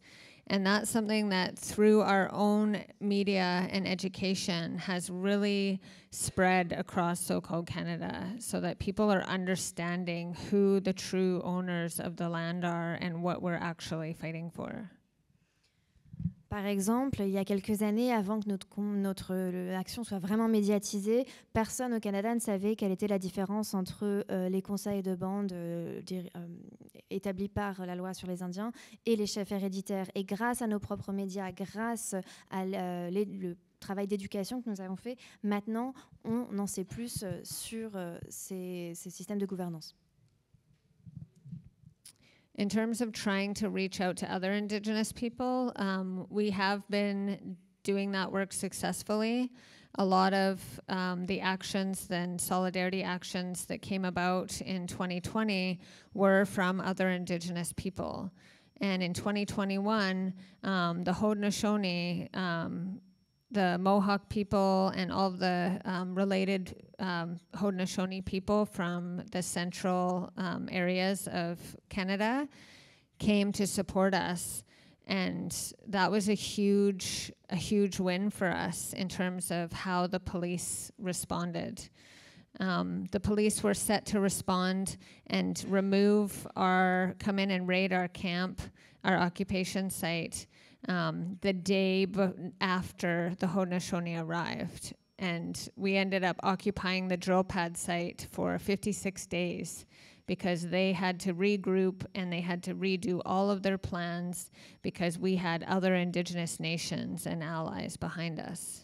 And that's something that through our own media and education has really spread across so-called Canada, so that people are understanding who the true owners of the land are and what we're actually fighting for. Par exemple, il y a quelques années, avant que notre action soit vraiment médiatisée, personne au Canada ne savait quelle était la différence entre les conseils de bande établis par la loi sur les Indiens et les chefs héréditaires. Et grâce à nos propres médias, grâce à le travail d'éducation que nous avons fait, maintenant, on en sait plus sur ces systèmes de gouvernance. In terms of trying to reach out to other Indigenous people, we have been doing that work successfully. A lot of the actions and solidarity actions that came about in 2020 were from other Indigenous people. And in 2021, the Haudenosaunee, the Mohawk people, and all of the related Haudenosaunee people from the central areas of Canada came to support us. And that was a huge win for us in terms of how the police responded. The police were set to respond and come in and raid our camp, our occupation site, the day after the Haudenosaunee arrived. And we ended up occupying the drill pad site for 56 days because they had to regroup and they had to redo all of their plans because we had other Indigenous nations and allies behind us.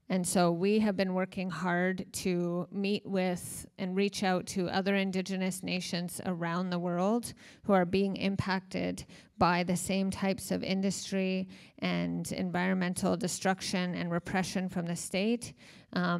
And so we have been working hard to meet with and reach out to other Indigenous nations around the world who are being impacted by the same types of industry and environmental destruction and repression from the state,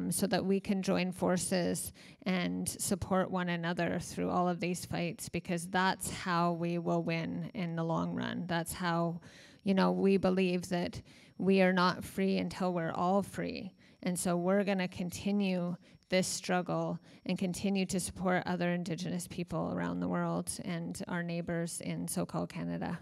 so that we can join forces and support one another through all of these fights, because that's how we will win in the long run. That's how, we believe that we are not free until we're all free. And so we're going to continue this struggle and continue to support other Indigenous people around the world and our neighbors in so-called Canada.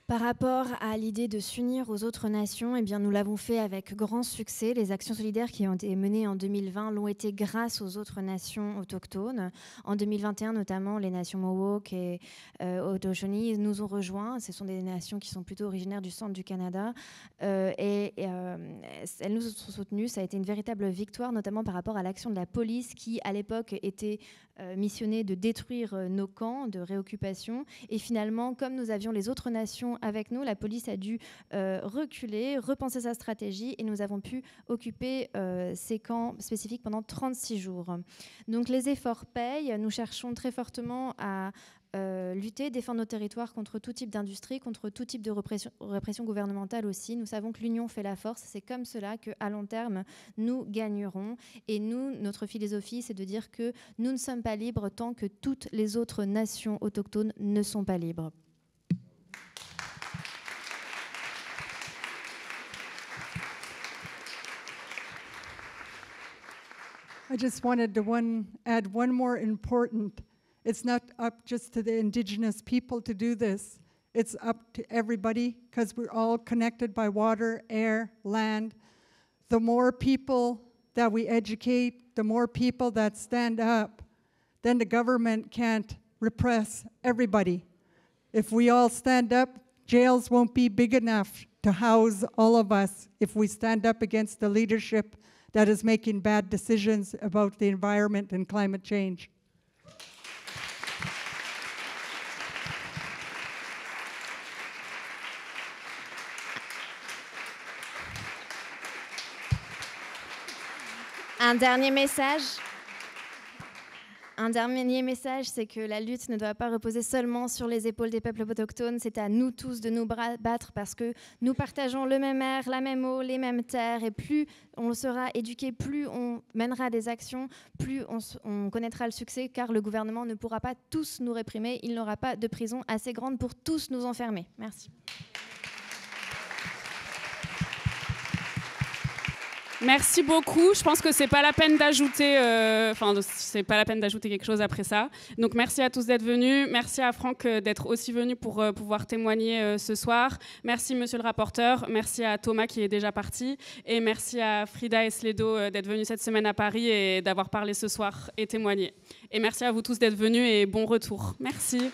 Par rapport à l'idée de s'unir aux autres nations, eh bien, nous l'avons fait avec grand succès. Les actions solidaires qui ont été menées en 2020 l'ont été grâce aux autres nations autochtones. En 2021, notamment, les nations Mohawk et Haudenosaunee nous ont rejoints. Ce sont des nations qui sont plutôt originaires du centre du Canada. Elles nous ont soutenus. Ça a été une véritable victoire, notamment par rapport à l'action de la police qui, à l'époque, était missionnée de détruire nos camps de réoccupation. Et finalement, comme nous avions les autres nations avec nous, la police a dû reculer, repenser sa stratégie et nous avons pu occuper ces camps spécifiques pendant 36 jours. Donc les efforts payent. Nous cherchons très fortement à lutter, défendre nos territoires contre tout type d'industrie, contre tout type de répression gouvernementale aussi. Nous savons que l'union fait la force. C'est comme cela qu'à long terme, nous gagnerons. Et nous, notre philosophie, c'est de dire que nous ne sommes pas libres tant que toutes les autres nations autochtones ne sont pas libres. I just wanted to add one more important. It's not up just to the Indigenous people to do this. It's up to everybody because we're all connected by water, air, land. The more people that we educate, the more people that stand up, then the government can't repress everybody. If we all stand up, jails won't be big enough to house all of us if we stand up against the leadership that is making bad decisions about the environment and climate change. Un dernier message, c'est que la lutte ne doit pas reposer seulement sur les épaules des peuples autochtones. C'est à nous tous de nous battre parce que nous partageons le même air, la même eau, les mêmes terres. Et plus on sera éduqué, plus on mènera des actions, plus on connaîtra le succès, car le gouvernement ne pourra pas tous nous réprimer. Il n'aura pas de prison assez grande pour tous nous enfermer. Merci. Merci beaucoup. Je pense que c'est pas la peine d'ajouter, c'est pas la peine d'ajouter quelque chose après ça. Donc merci à tous d'être venus. Merci à Franck d'être aussi venu pour pouvoir témoigner ce soir. Merci Monsieur le rapporteur. Merci à Thomas qui est déjà parti. Et merci à Frida et Sledo d'être venus cette semaine à Paris et d'avoir parlé ce soir et témoigné. Et merci à vous tous d'être venus et bon retour. Merci.